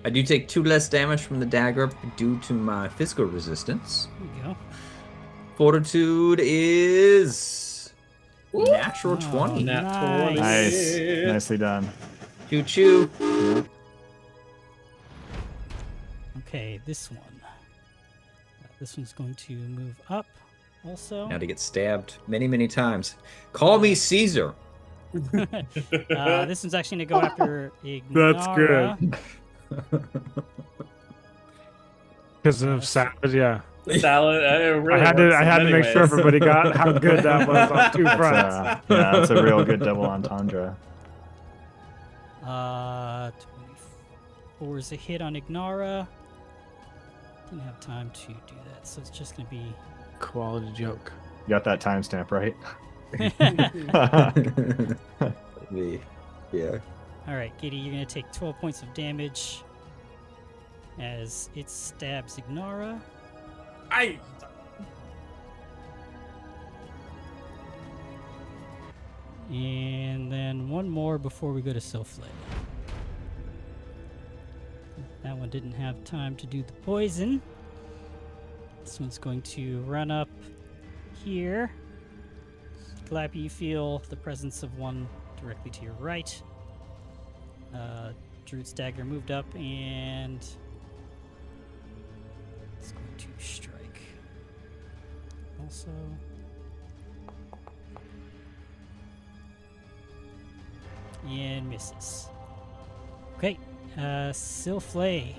I do take 2 less damage from the dagger due to my physical resistance. There you go. Fortitude is natural Oh, 20. Nat 20. Nice. Nicely done. Choo choo. Okay, this one. This one's going to move up also. Now to get stabbed many, many times. Call me Caesar. This one's actually going to go after Ignara. That's good. Because of Savage, yeah. The salad. It really I had works to. I in had to many make sure ways. everybody got how good that was on two fronts. Yeah, that's a real good double entendre. 24 is a hit on Ignara. Didn't have time to do that, so it's just going to be. Quality joke. You got that timestamp right? Yeah. All right, Giddy, you're going to take 12 points of damage as it stabs Ignara. And then one more before we go to Silflay. That one didn't have time to do the poison. This one's going to run up here. Glappy, you feel the presence of one directly to your right. Druid's dagger moved up and it's going to strike. Also. And misses. Okay, Silflay.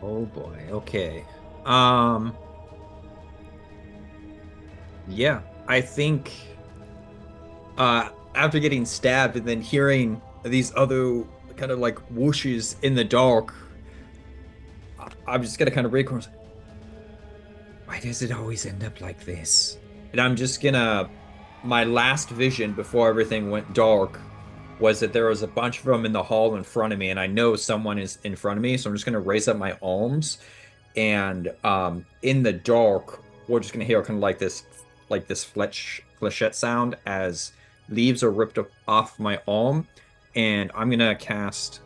Oh boy. Okay. Yeah, I think after getting stabbed and then hearing these other kind of like whooshes in the dark, I'm just gonna kind of recoil. Why does it always end up like this? And I'm just gonna. My last vision before everything went dark was that there was a bunch of them in the hall in front of me, and I know someone is in front of me, so I'm just gonna raise up my arms, and in the dark, we're just gonna hear kind of like this flechette sound as leaves are ripped off my arm, and I'm gonna cast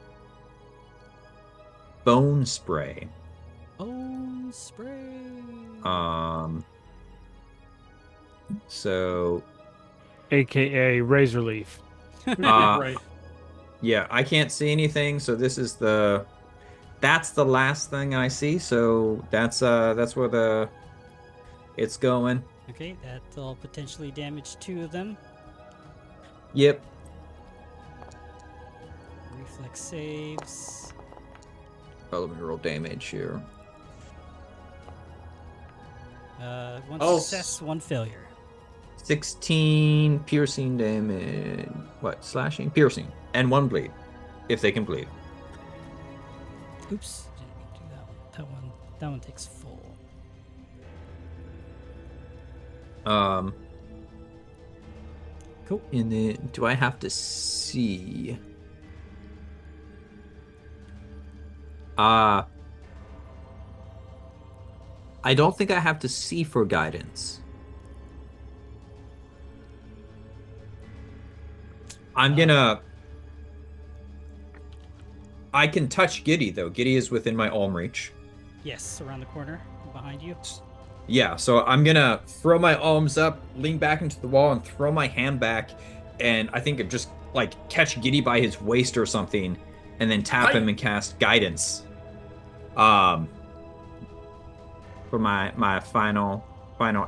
Bone Spray. Bone Spray. So. AKA Razor Leaf. Right. Yeah, I can't see anything, so that's the last thing I see, so that's where it's going. Okay, that'll potentially damage 2 of them. Yep. Reflex saves. Oh, let me roll damage here. One Oh. success, 1 failure. 16 piercing damage. What? Slashing? Piercing. And 1 bleed. If they can bleed. Oops, didn't mean to do that one. That one takes full. Cool. And then, do I have to see? I don't think I have to see for guidance. I'm gonna. I can touch Giddy though. Giddy is within my arm reach. Yes, around the corner, behind you. Yeah, so I'm gonna throw my arms up, lean back into the wall, and throw my hand back, and I think just like catch Giddy by his waist or something, and then tap him and cast guidance. For my final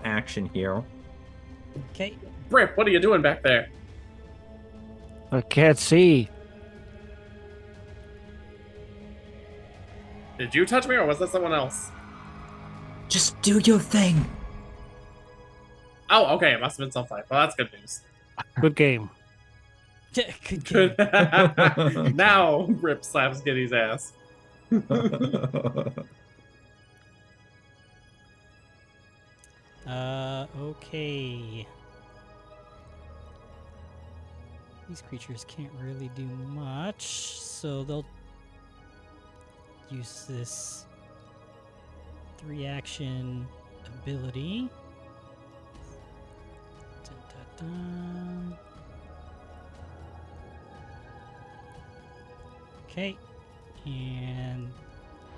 action here. Okay. Brip, what are you doing back there? I can't see. Did you touch me, or was that someone else? Just do your thing. Oh, okay. It must have been something. Well, that's good news. Good game. Good Good. game. Now, Brip slaps Giddy's ass. Okay. These creatures can't really do much, so they'll use this 3-action ability. Dun, dun, dun. Okay, and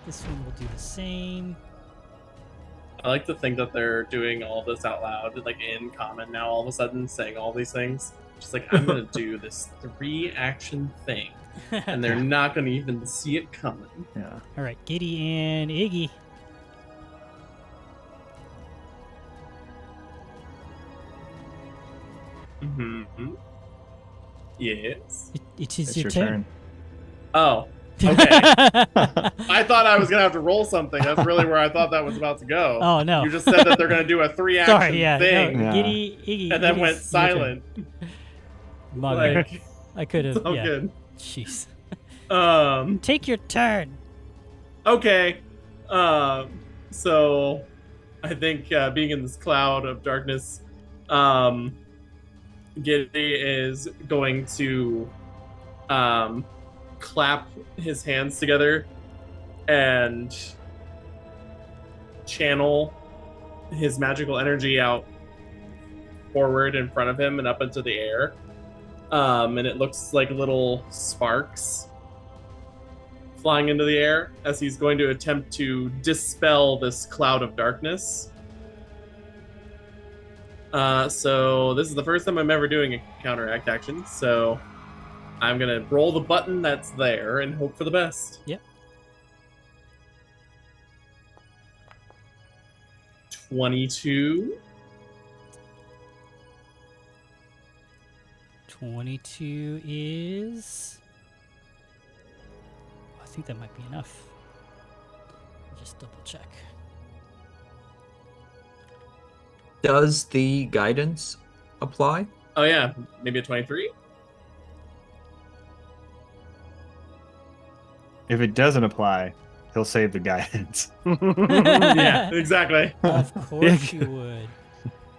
this one will do the same. I like to think that they're doing all this out loud, like in common now, all of a sudden saying all these things. Just like, I'm going to do this 3-action thing. and they're not going to even see it coming. Yeah. All right, Giddy and Iggy. Mm-hmm. Yes. It is It's your your turn. turn. Oh, okay. I thought I was going to have to roll something. That's really where I thought that was about to go. Oh, no. You just said that they're going to do a 3-action Sorry, yeah. thing, No, Yeah. Giddy, Iggy. and then it went is your turn. silent. My bad. Like, I could have. it's all Yeah. good. Jeez. Take Take your turn. Okay. So I think being in this cloud of darkness, Giddy is going to clap his hands together and channel his magical energy out forward in front of him and up into the air. And it looks like little sparks flying into the air as he's going to attempt to dispel this cloud of darkness. So this is the first time I'm ever doing a counteract action, so I'm gonna roll the button that's there and hope for the best. Yep. 22. 22 is. I think that might be enough. Just double check. Does the guidance apply? Oh yeah, maybe a 23? If it doesn't apply, he'll save the guidance. Yeah, exactly. Of course you would.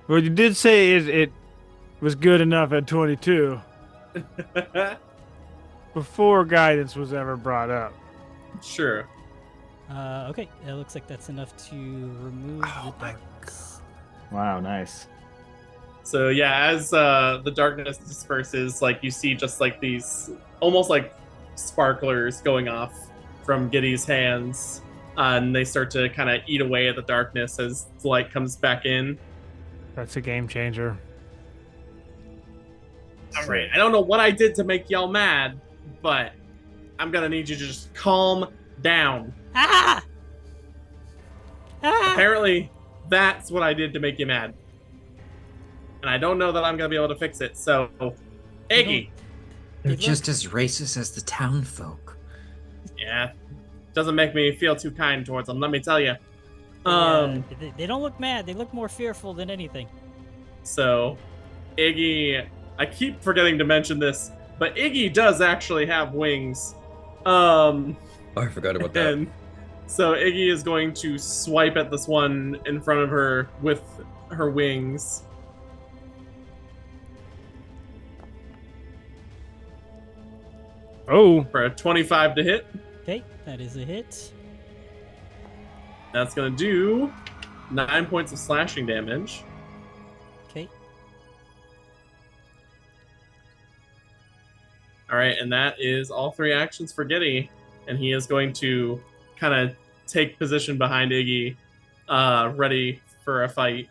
Well, you did say it was good enough at 22 before guidance was ever brought up. Sure. Okay, it looks like that's enough to remove Oh the my darkness. Wow, nice. So yeah, as the darkness disperses, like you see just like these almost like sparklers going off from Giddy's hands, and they start to kind of eat away at the darkness as the light comes back in. That's a game changer. All right, I don't know what I did to make y'all mad, but I'm gonna need you to just calm down. Ah! Ah! Apparently, that's what I did to make you mad, and I don't know that I'm gonna be able to fix it. So, Iggy, They're Good just as racist as the town folk. yeah, doesn't make me feel too kind towards them. Let me tell you. They don't look mad. They look more fearful than anything. So, Iggy, I keep forgetting to mention this, but Iggy does actually have wings. Oh, I forgot about that. And so Iggy is going to swipe at this one in front of her with her wings. Oh, For a 25 to hit. Okay, that is a hit. That's going to do 9 points of slashing damage. Okay. All right, and that is all 3 actions for Giddy. And he is going to kind of take position behind Iggy, ready for a fight.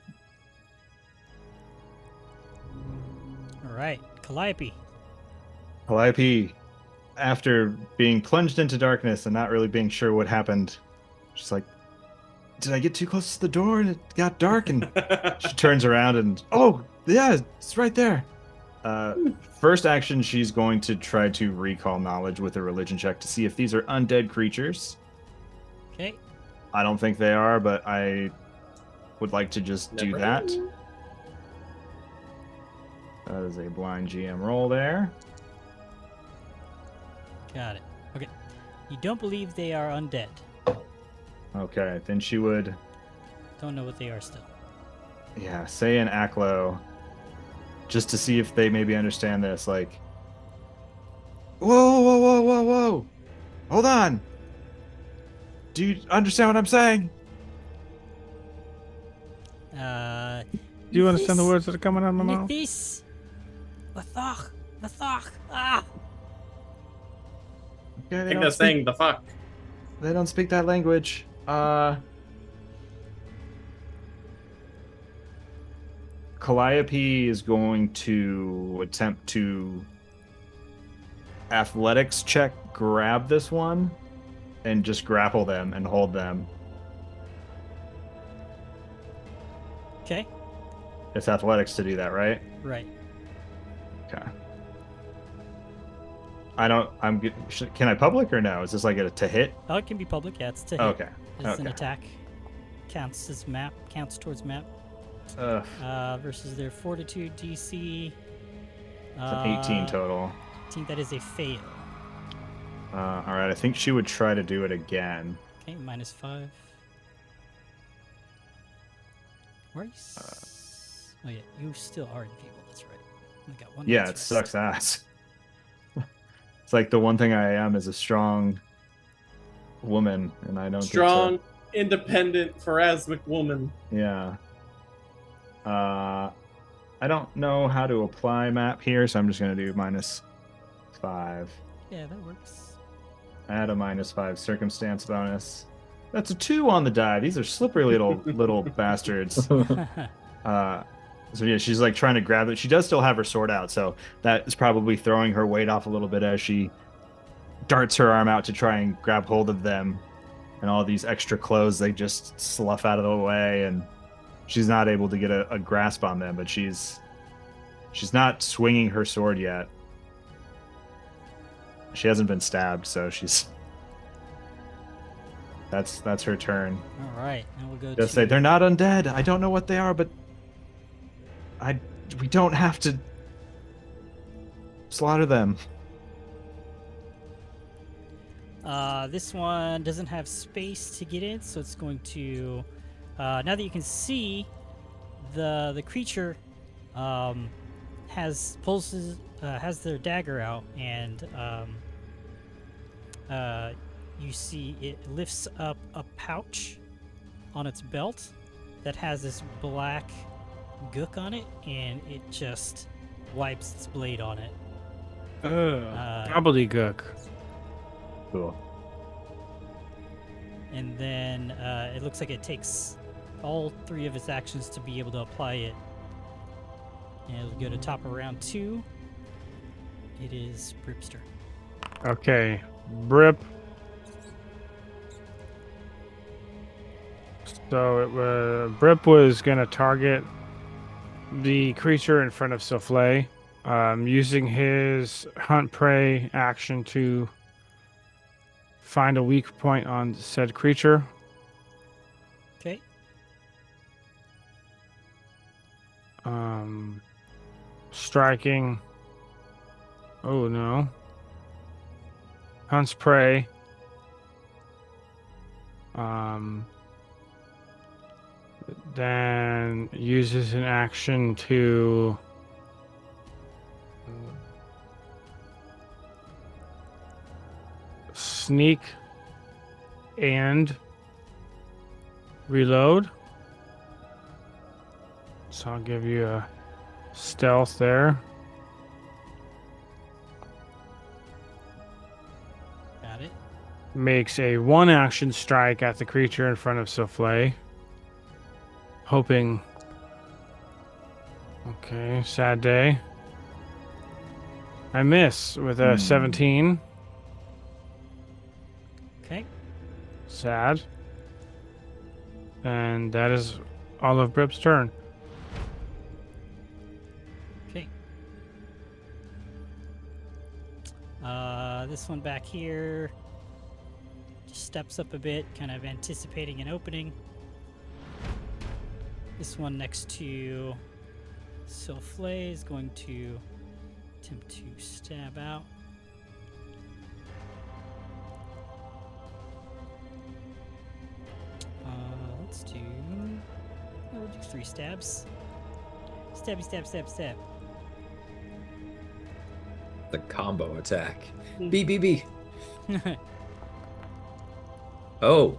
All right, Calliope. Calliope, after being plunged into darkness and not really being sure what happened, she's like, did I get too close to the door and it got dark? And she turns around and, oh, yeah, it's right there. First action, she's going to try to recall knowledge with a religion check to see if these are undead creatures. Okay. I don't think they are, but I would like to just do Never that. know. That is a blind GM roll there. Got it. Okay. You don't believe they are undead. Okay, then she would, Don't know what they are still. yeah, say an Aklo, just to see if they maybe understand this. Like, whoa, whoa, whoa, whoa, whoa, hold on. Do you understand what I'm saying? do you understand the words that are coming out of my mouth? Nithis. Lathach. Lathach. Ah. Okay, I think they're saying the fuck. they don't speak that language. Calliope is going to attempt to athletics check grab this one and just grapple them and hold them. Okay. It's athletics to do that, right? Right. Okay. Can I public or no? Is this like a to hit? Oh, it can be public. Yeah, it's to hit. Okay. It's an Okay. attack. Counts as map. Counts towards map. Versus their fortitude DC. It's an 18 total. 18, that is a fail. All right. I think she would try to do it again. Okay, -5. Where are you? Oh yeah, you still are enfeebled. That's right. I got one. Yeah, night's it rest. sucks ass. It's like the one thing I am is a strong woman, and I don't Strong, independent, pharasmic woman. get to... Yeah. I don't know how to apply map here, so I'm just gonna do -5. Yeah, that works. Add a -5 circumstance bonus. That's a 2 on the die. These are slippery little bastards. So yeah, she's like trying to grab it. She does still have her sword out, so that is probably throwing her weight off a little bit as she darts her arm out to try and grab hold of them. And all these extra clothes, they just slough out of the way, and she's not able to get a grasp on them. But she's not swinging her sword yet. She hasn't been stabbed, so she's. That's her turn. All right, now we'll go. Just to... say they're not undead. I don't know what they are, but we don't have to slaughter them. This one doesn't have space to get in, so it's going to. Now that you can see, the creature has their dagger out, and you see it lifts up a pouch on its belt that has this black gook on it, and it just wipes its blade on it. Gobbledygook. Cool. And then it looks like it takes all 3 of its actions to be able to apply it. And it'll go to top of round 2. It is Bripster. Okay, Brip. So Brip was gonna target the creature in front of Souffle, using his hunt prey action to find a weak point on said creature. Okay. Striking. Oh no. Hunts prey. Then uses an action to sneak and reload. So I'll give you a stealth there. Got it. Makes a 1-action strike at the creature in front of Souffle. Hoping. Okay, sad day. I miss with a 17. Okay. Sad. And that is all of Brip's turn. Okay. This one back here just steps up a bit, kind of anticipating an opening. This one next to Souffle is going to attempt to stab out. Let's do. We'll do 3 stabs. Stabby, stab, stab, stab. The combo attack. B. Oh.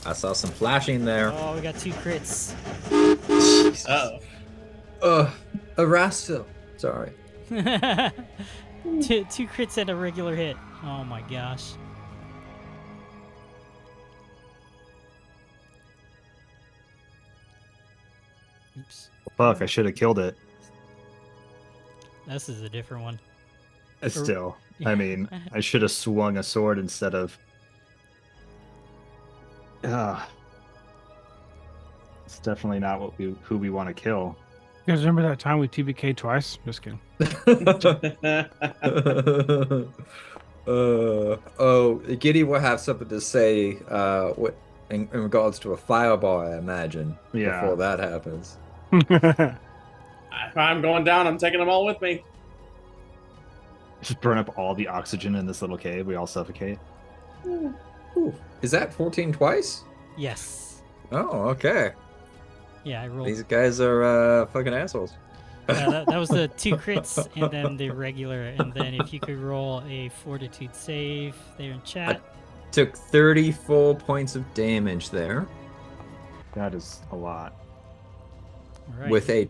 I saw some flashing there. Oh, we got 2 crits. Oh. A Rastil. Sorry. 2 crits and a regular hit. Oh my gosh. Oops. Fuck, I should have killed it. This is a different one. Still, I mean, I should have swung a sword instead of. It's definitely not who we want to kill. You guys remember that time we TBK twice? Just kidding. Giddy will have something to say what in regards to a fireball, I imagine, Yeah. before that happens. If I'm going down, I'm taking them all with me. Just burn up all the oxygen in this little cave. We all suffocate. Ooh. Is that 14 twice? Yes. Oh, okay. Yeah, I rolled. These guys are fucking assholes. That was the 2 crits and then the regular. And then if you could roll a fortitude save there in chat. Took 34 points of damage there. That is a lot. All right. With a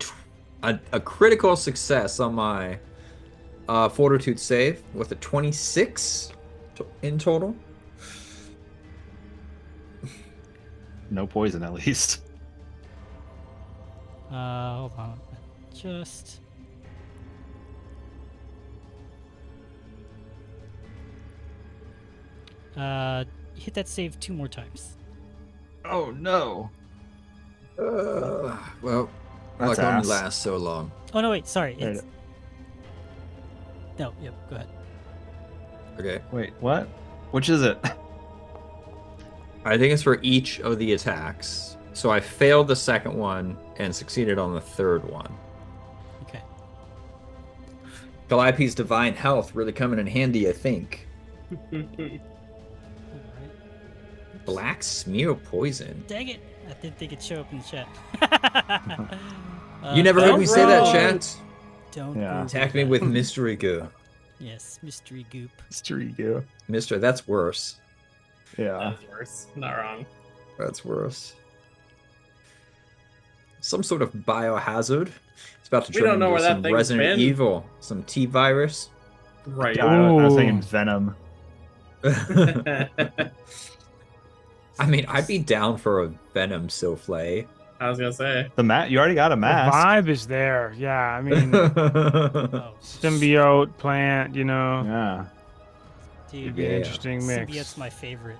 critical success on my fortitude save with a 26 in total. No poison, at least. Hold on. Just. Hit that save 2 more times. Oh no. Well, That's like only ass. lasts so long. Oh no, wait, sorry. There It's... No, yep, go ahead. Okay. Wait, what? Which is it? I think it's for each of the attacks. So I failed the second one and succeeded on the third one. Okay. Calliope's divine health really coming in handy, I think. All right. Black smear poison. Dang it! I didn't think it'd show up in the chat. You never heard don't me say that, run. chat? Don't Yeah. Google Attack me that. with mystery goo. Yes, mystery goop. Strigo. Mister, that's worse. Yeah. That's worse. Not wrong. That's worse. Some sort of biohazard. It's about to We turn don't know into where that some thing's Resident been. Evil, some T-virus. Right. Yeah, I was thinking Ooh. Venom. I mean, I'd be down for a Venom souffle. I was gonna say. The mat. You already got a The mask. vibe is there. Yeah, I mean, Oh, symbiote plant, you know. Yeah. dude, It'd be an Yeah. interesting mix. symbiote's my favorite.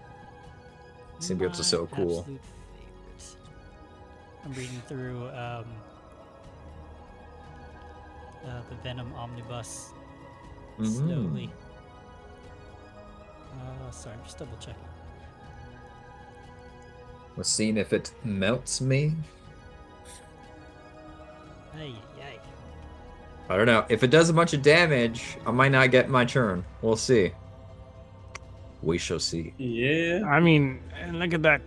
Symbiotes are so My cool. absolute favorite. I'm reading through the Venom Omnibus slowly. Sorry, I'm just double checking. We're seeing if it melts me. Ay, ay. I don't know. If it does a bunch of damage, I might not get my turn. We'll see. We shall see. Yeah. I mean, and look at that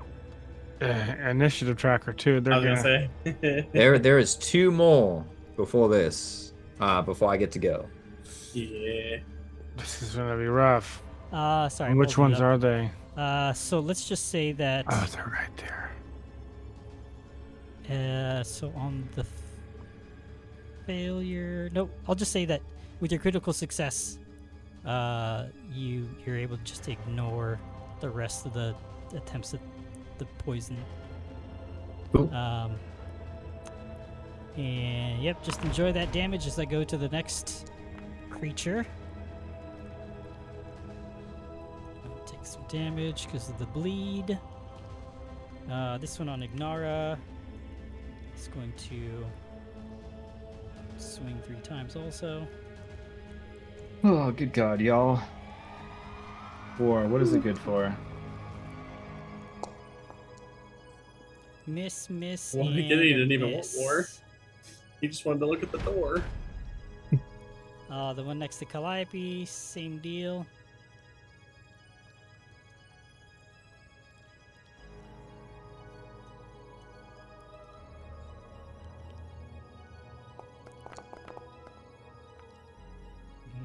initiative tracker too. I They're was gonna. gonna say. There is 2 more before this. Before I get to go. Yeah. This is gonna be rough. Sorry. And which pulled it ones up. are they? So let's just say that. Oh, they're right there. So on the failure, nope. I'll just say that with your critical success, you're able to just ignore the rest of the attempts at the poison. Cool. And yep, just enjoy that damage as I go to the next creature. Take some damage because of the bleed. This one on Ignara is going to swing 3 times also. Oh, good God, y'all. 4. What is it good for? Miss, Well, and he didn't even want miss. war. He just wanted to look at the door. The one next to Calliope, same deal.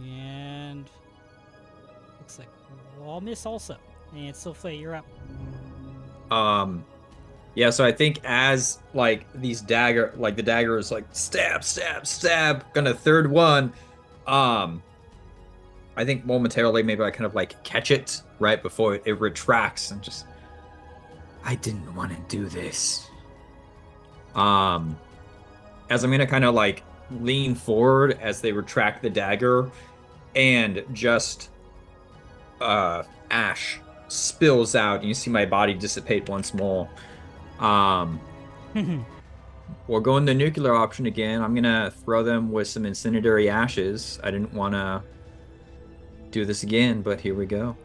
And looks like I'll miss also. And Souffle, you're up. Yeah, so I think as like the dagger is like stab, stab, stab, gonna third one. I think momentarily maybe I kind of like catch it right before it retracts and just I didn't want to do this. As I'm gonna kind of like lean forward as they retract the dagger and just ash spills out, and you see my body dissipate once more. We're going the nuclear option again. I'm gonna throw them with some incendiary ashes. I didn't want to do this again, but here we go.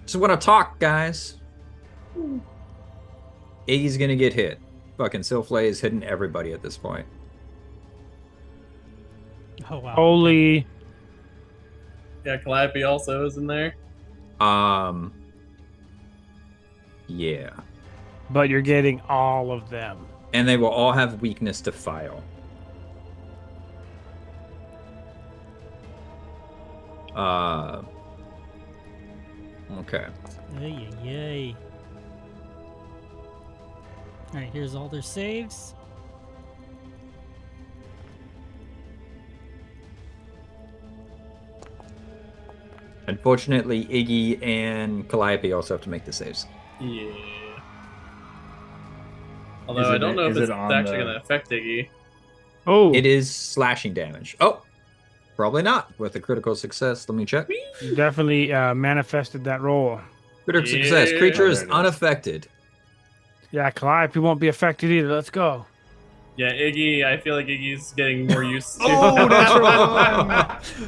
Just want to talk, guys. Iggy's gonna get hit. Fucking Silflay is hitting everybody at this point. Oh wow. Holy. Yeah, Calliope also is in there. Yeah. But you're getting all of them. And they will all have weakness to fire. Okay. Yay, yay. All right, here's all their saves. Unfortunately, Iggy and Calliope also have to make the saves. Yeah. Although I don't know if it's actually going to affect Iggy. Oh, It is slashing damage. Oh, probably not. With a critical success, let me check. you definitely manifested that roll. Critical success. Yeah. Creature Oh, is there it is. unaffected. Yeah, Calliope won't be affected either. Let's go. Yeah, Iggy, I feel like Iggy's getting more used to Oh, natural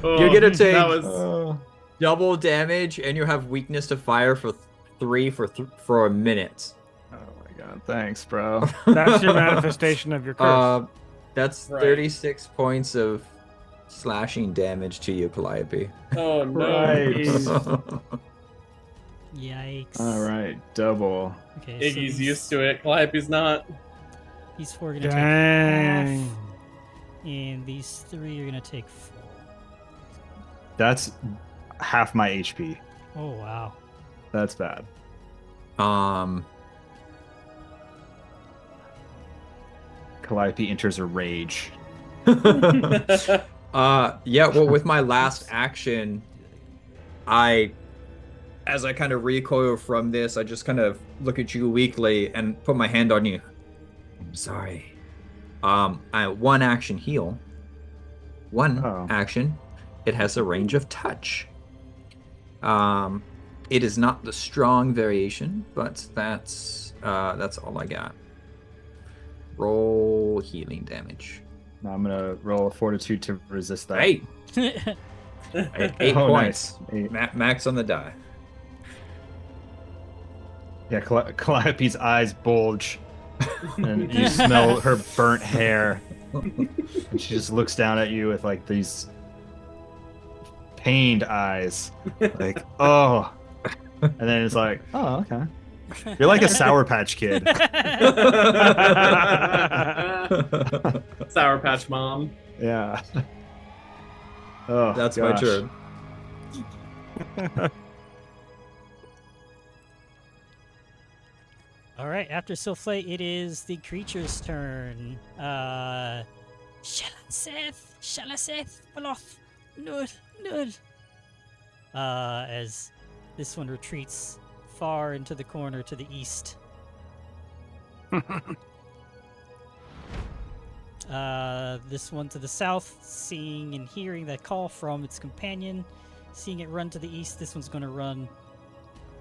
Oh, You're gonna take that was double damage, and you have weakness to fire for 3 for a minute. Oh my god, thanks, bro. That's your manifestation of your curse. That's Right. 36 points of slashing damage to you, Calliope. oh no. Right. Yikes. All right, double. Okay, Iggy's these, used to it. Calliope's not. These 4 are gonna take Dang. half, and these 3 are gonna take 4. That's half my HP. Oh wow. That's bad. Calliope enters a rage. Yeah, well, with my last action, as I kind of recoil from this, I just kind of look at you weakly and put my hand on you. I'm sorry. I one action heal. One Oh. action. It has a range of touch. It is not the strong variation, but that's all I got. Roll healing damage. Now I'm gonna roll a fortitude to resist that. Hey, 8 Oh, points. nice. 8. Max on the die. Yeah, Calliope's eyes bulge, and you smell her burnt hair. And she just looks down at you with like these pained eyes, like, oh. And then it's like, oh, okay. You're like a Sour Patch Kid. Sour Patch Mom. Yeah. Oh, That's my gosh. turn. All right, after Silflay, it is the creature's turn. Shalaseth, Baloth, Nud. As this one retreats far into the corner to the east. This one to the south, seeing and hearing that call from its companion, seeing it run to the east, this one's going to run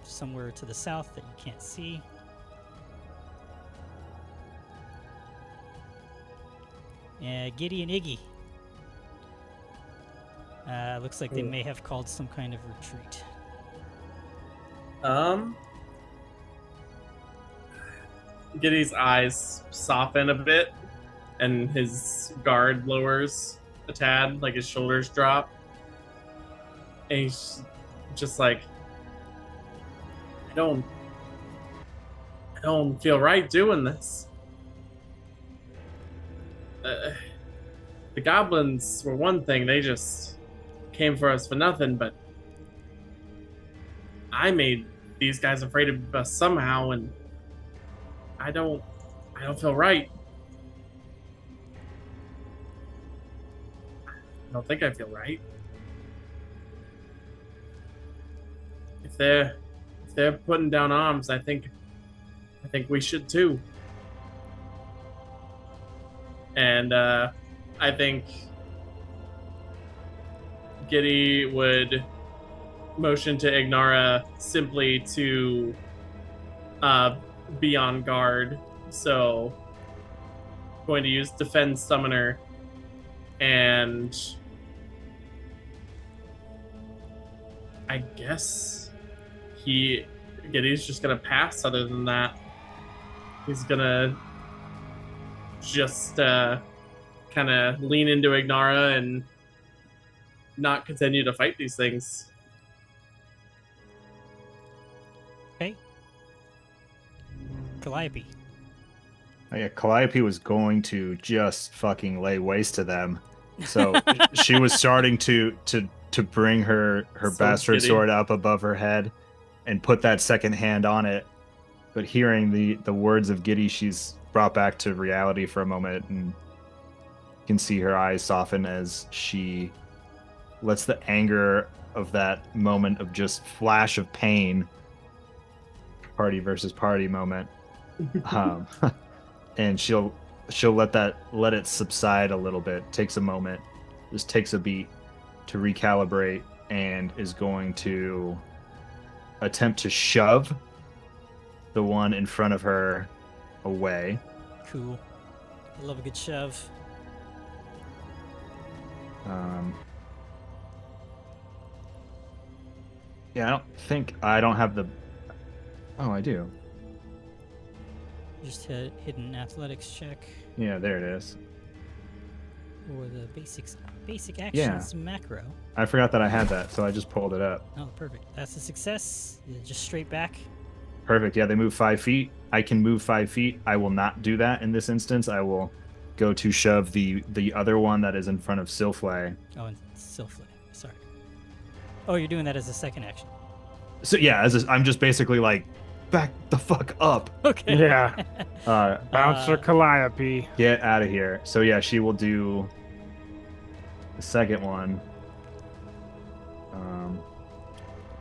somewhere to the south that you can't see. Giddy and Iggy. Looks like they may have called some kind of retreat. Giddy's eyes soften a bit, and his guard lowers a tad, like his shoulders drop. And he's just like, I don't feel right doing this. The goblins were one thing, they just came for us for nothing, but I made these guys afraid of us somehow, and I don't feel right. I don't think I feel right. If they're putting down arms, I think we should too. And I think Giddy would motion to Ignara simply to be on guard. So, going to use Defend Summoner, and I guess Giddy's just gonna pass. Other than that, he's gonna just kind of lean into Ignara and not continue to fight these things. Okay. Calliope. Oh, yeah, Calliope was going to just fucking lay waste to them. So she was starting to bring her So bastard giddy. sword up above her head and put that second hand on it. But hearing the words of Giddy, she's brought back to reality for a moment, and you can see her eyes soften as she lets the anger of that moment of just flash of pain, party versus party moment, and she'll let it subside a little bit. Takes a moment, just takes a beat to recalibrate, and is going to attempt to shove the one in front of her away. Cool. I love a good shove. Yeah, I don't have the. Oh, I do. Just hit an athletics check Yeah, there it is. or the basic actions macro. I forgot that I had that, so I just pulled it up. Oh, perfect. That's a success. Just straight back. Perfect. Yeah, they move 5 feet. I can move 5 feet. I will not do that in this instance. I will go to shove the other one that is in front of Silflay. Oh, and Silflay. Sorry. Oh, you're doing that as a second action. So yeah, I'm just basically like, back the fuck up. Okay. Yeah. Bouncer Calliope. Get out of here. So yeah, she will do the second one.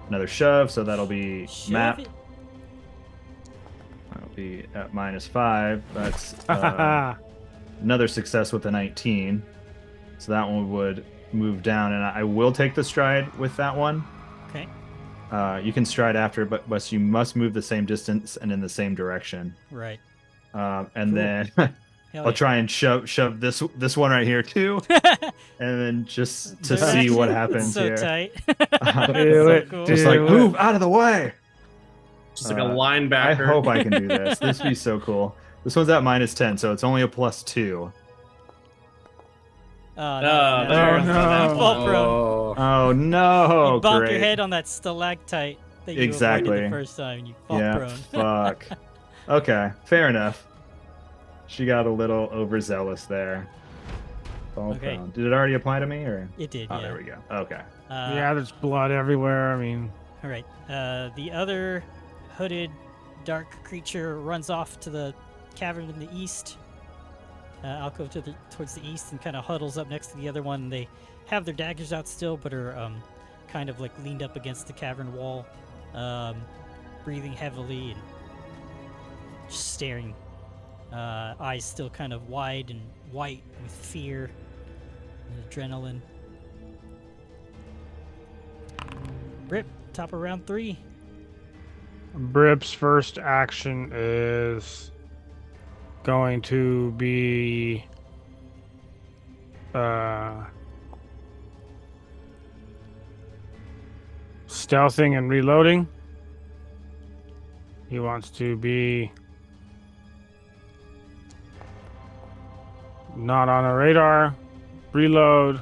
Another shove, so that'll be Shove map. it. That'll be at -5. That's another success with a 19. So that one would move down, and I will take the stride with that one. Okay. You can stride after, but you must move the same distance and in the same direction. Right. And Cool. then Hell I'll yeah. try and shove this one right here too, and then just to Third see action. what It's happens so here. tight. Do So it, cool. Just do like it. move out of the way. Just like a I linebacker. hope I can do this. This would be so cool. This one's at -10, so it's only a +2. Oh, no. You fall prone. Oh, Oh no! You bonk Great. your head on that stalactite that you Exactly. avoided the first time, and you fall Yeah. prone. Fuck. Okay, fair enough. She got a little overzealous there. Fall Okay. prone. Did it already apply to me, or? It did, Oh, yeah. there we go. Okay. Yeah, there's blood everywhere. I mean, All right. The other hooded dark creature runs off to the cavern in the east. I'll go towards the east and kind of huddles up next to the other one. They have their daggers out still, but are kind of like leaned up against the cavern wall, breathing heavily and just staring. Eyes still kind of wide and white with fear and adrenaline. Rip, top of round 3. Brip's first action is going to be stealthing and reloading. He wants to be not on a radar. Reload.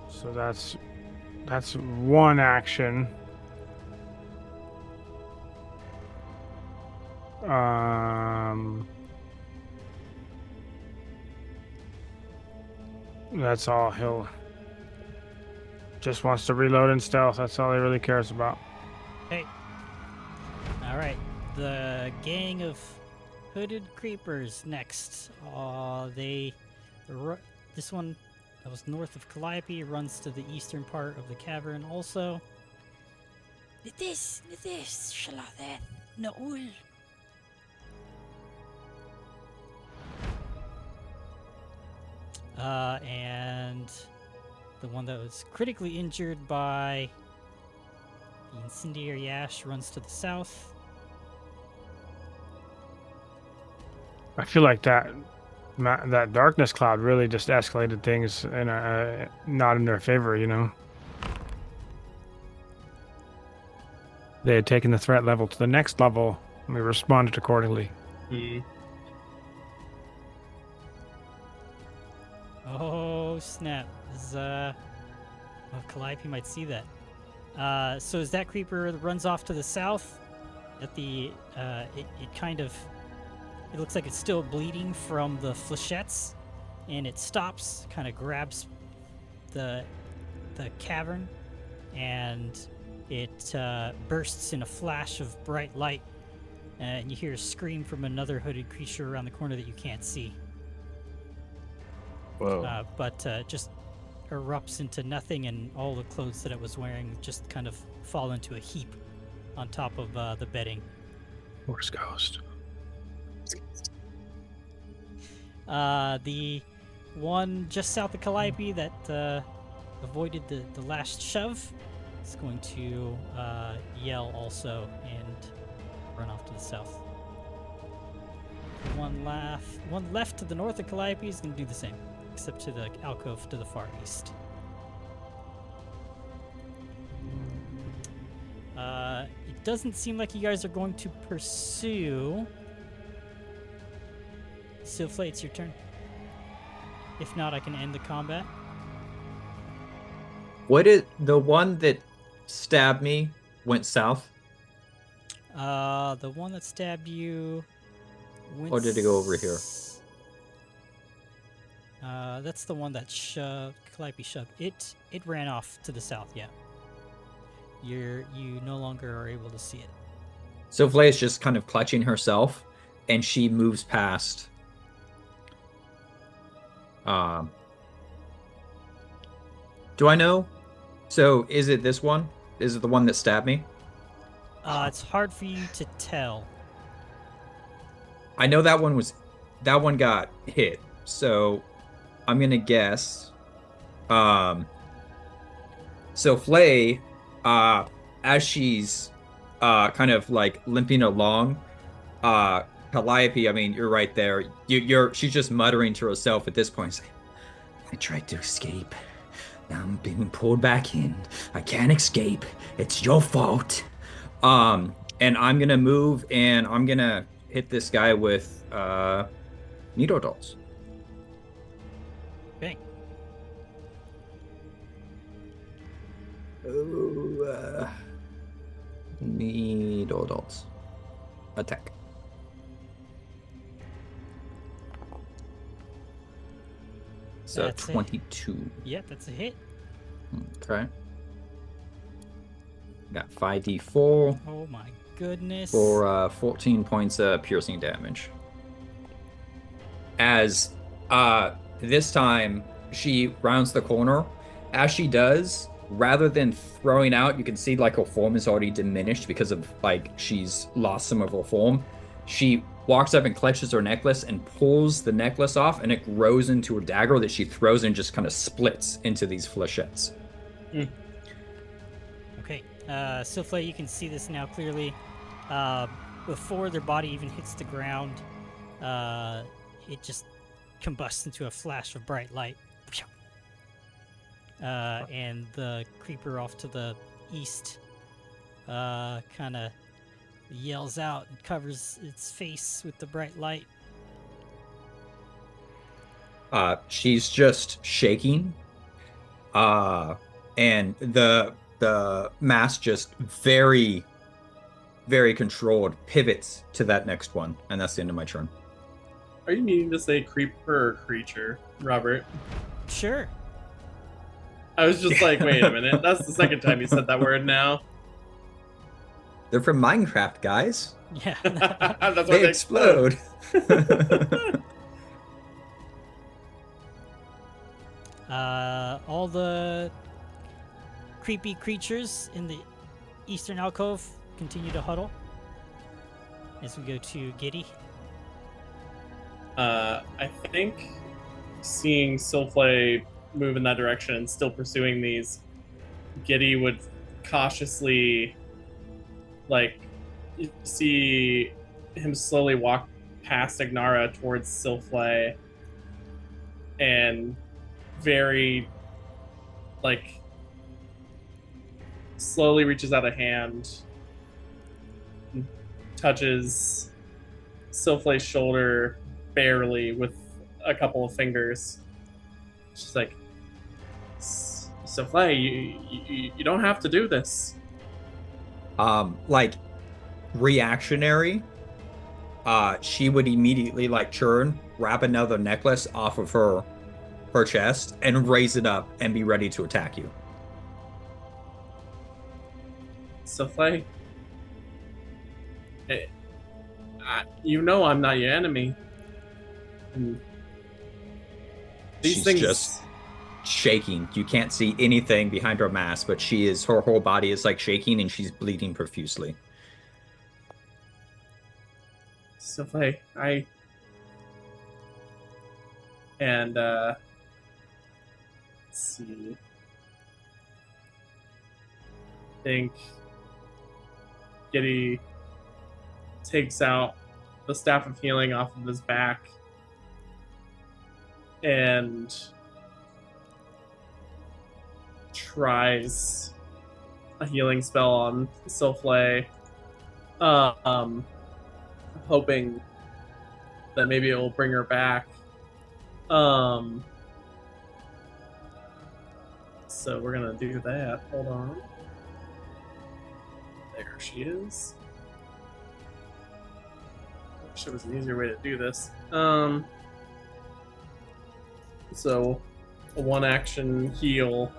So that's one action. That's all. He'll just wants to reload and stealth. That's all he really cares about. Hey. All right. The gang of hooded creepers next. This one that was north of Calliope runs to the eastern part of the cavern also. This, Shalothet. No. And the one that was critically injured by the incendiary ash runs to the south. I feel like that darkness cloud really just escalated things in not in their favor, you know. They had taken the threat level to the next level, and we responded accordingly. Oh snap! Calliope might see that. So as that creeper runs off to the south, at the it looks like it's still bleeding from the flechettes, and it stops, kind of grabs the cavern, and it bursts in a flash of bright light, and you hear a scream from another hooded creature around the corner that you can't see. Whoa. But just erupts into nothing, and all the clothes that it was wearing just kind of fall into a heap on top of the bedding. Horse ghost. The one just south of Calliope that avoided the last shove is going to yell also and run off to the south. One left to the north of Calliope is going to do the same, except to the alcove to the far east. It doesn't seem like you guys are going to pursue. Silflay, it's your turn. If not, I can end the combat. What is the one that stabbed me went south? The one that stabbed you went Or did it go over here? That's the one that Calliope shoved. It ran off to the south, yeah. You no longer are able to see it. So Flay is just kind of clutching herself, and she moves past. Do I know? So is it this one? Is it the one that stabbed me? It's hard for you to tell. I know that one got hit. So I'm gonna guess. So Flay, as she's kind of like limping along, Calliope, I mean, you're right there. She's just muttering to herself at this point. Saying, I tried to escape. Now I'm being pulled back in. I can't escape. It's your fault. And I'm gonna move and I'm gonna hit this guy with needle dolls. Okay. Needle dolls. Attack. So That's 22. Yep, that's a hit. Okay. Got 5d4 Oh my goodness. for 14 points of piercing damage. As this time she rounds the corner. As she does, rather than throwing out, you can see like her form is already diminished because of like she's lost some of her form. She walks up and clutches her necklace and pulls the necklace off, and it grows into a dagger that she throws and just kind of splits into these flechettes. Okay. Silflay, you can see this now clearly. Before their body even hits the ground, it just combusts into a flash of bright light. And the creeper off to the east kind of yells out and covers its face with the bright light. She's just shaking. And the mass just very, very controlled pivots to that next one. And that's the end of my turn. Are you needing to say creeper or creature, Robert? Sure. I was just like, wait a minute. That's the second time you said that word now. They're from Minecraft, guys. Yeah. That's why They explode. All the creepy creatures in the eastern alcove continue to huddle. as we go to Giddy. I think seeing Silflay move in that direction and still pursuing these, Giddy would cautiously, like, you see him slowly walk past Ignara towards Silflay and very, like, slowly reaches out a hand, touches Silflay's shoulder barely with a couple of fingers. She's like, Silflay, you don't have to do this. Like reactionary, she would immediately like churn, wrap another necklace off of her chest, and raise it up and be ready to attack you. Silflay, you know I'm not your enemy. And these She's things just shaking. You can't see anything behind her mask, but her whole body is like shaking and she's bleeding profusely. Silflay, let's see. I think Giddy takes out the Staff of Healing off of his back and tries a healing spell on Silflay, hoping that maybe it will bring her back. So we're gonna do that. Hold on. There she is. Wish there was an easier way to do this. So a 1-action heal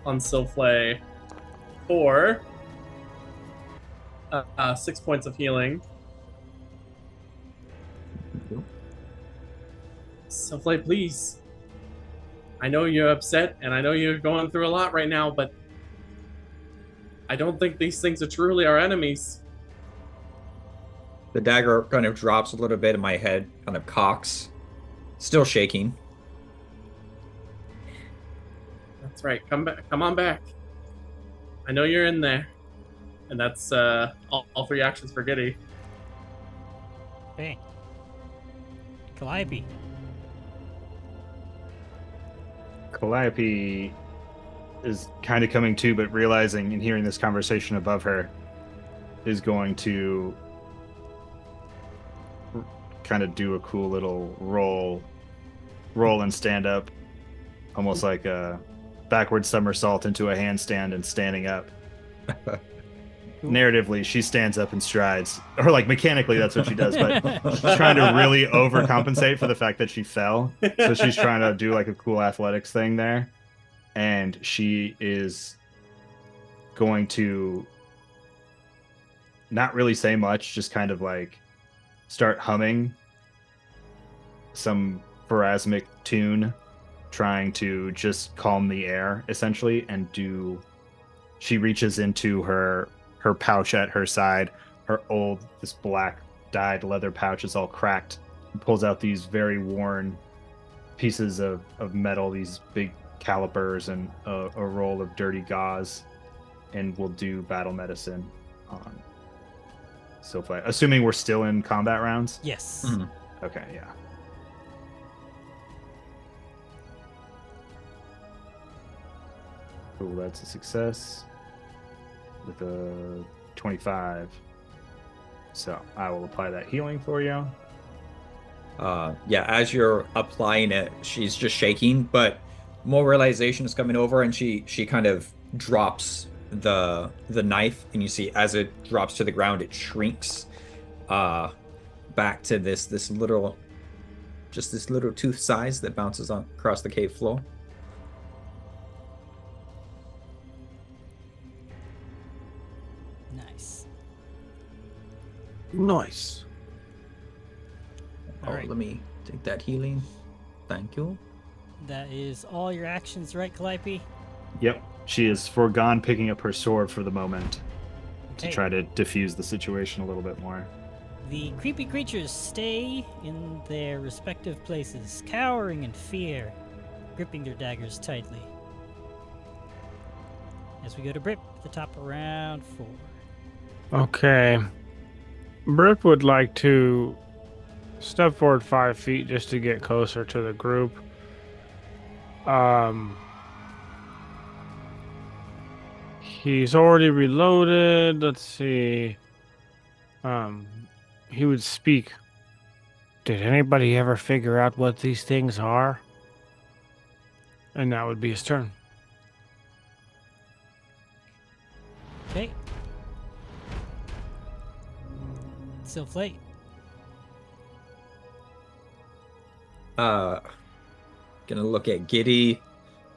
on Silflay for 6 points of healing. Silflay, please. I know you're upset, and I know you're going through a lot right now, but I don't think these things are truly our enemies. The dagger kind of drops a little bit, and my head kind of cocks, still shaking. That's right. Come back. Come on back. I know you're in there. And that's all 3 actions for Giddy. Okay. Calliope. Calliope is kind of coming to, but realizing and hearing this conversation above her is going to kind of do a cool little roll and stand up, almost like a backward somersault into a handstand and standing up. Narratively, she stands up and strides, or like mechanically that's what she does, but she's trying to really overcompensate for the fact that she fell. So she's trying to do like a cool athletics thing there, and she is going to not really say much, just kind of like start humming some pharasmic tune, trying to just calm the air essentially. And she reaches into her pouch at her side. This black dyed leather pouch is all cracked, and pulls out these very worn pieces of metal, these big calipers and a roll of dirty gauze, and will do battle medicine on Silflay. Assuming we're still in combat rounds? Yes. Mhm. Okay, yeah. Cool, that's a success with a 25. So I will apply that healing for you. Yeah, as you're applying it, she's just shaking, but more realization is coming over, and she kind of drops the knife, and you see as it drops to the ground, it shrinks back to this little tooth size that bounces across the cave floor. Nice. Nice. All right. Let me take that healing. Thank you. That is all your actions, right, Calliope? Yep. She has foregone picking up her sword for the moment. to Okay. try to diffuse the situation a little bit more. The creepy creatures stay in their respective places, cowering in fear, gripping their daggers tightly. As we go to Brip, the top of round 4. Okay. Brip would like to step forward 5 feet just to get closer to the group. He's already reloaded. Let's see. He would speak. Did anybody ever figure out what these things are? And that would be his turn. Okay. Silflate. Gonna look at Giddy,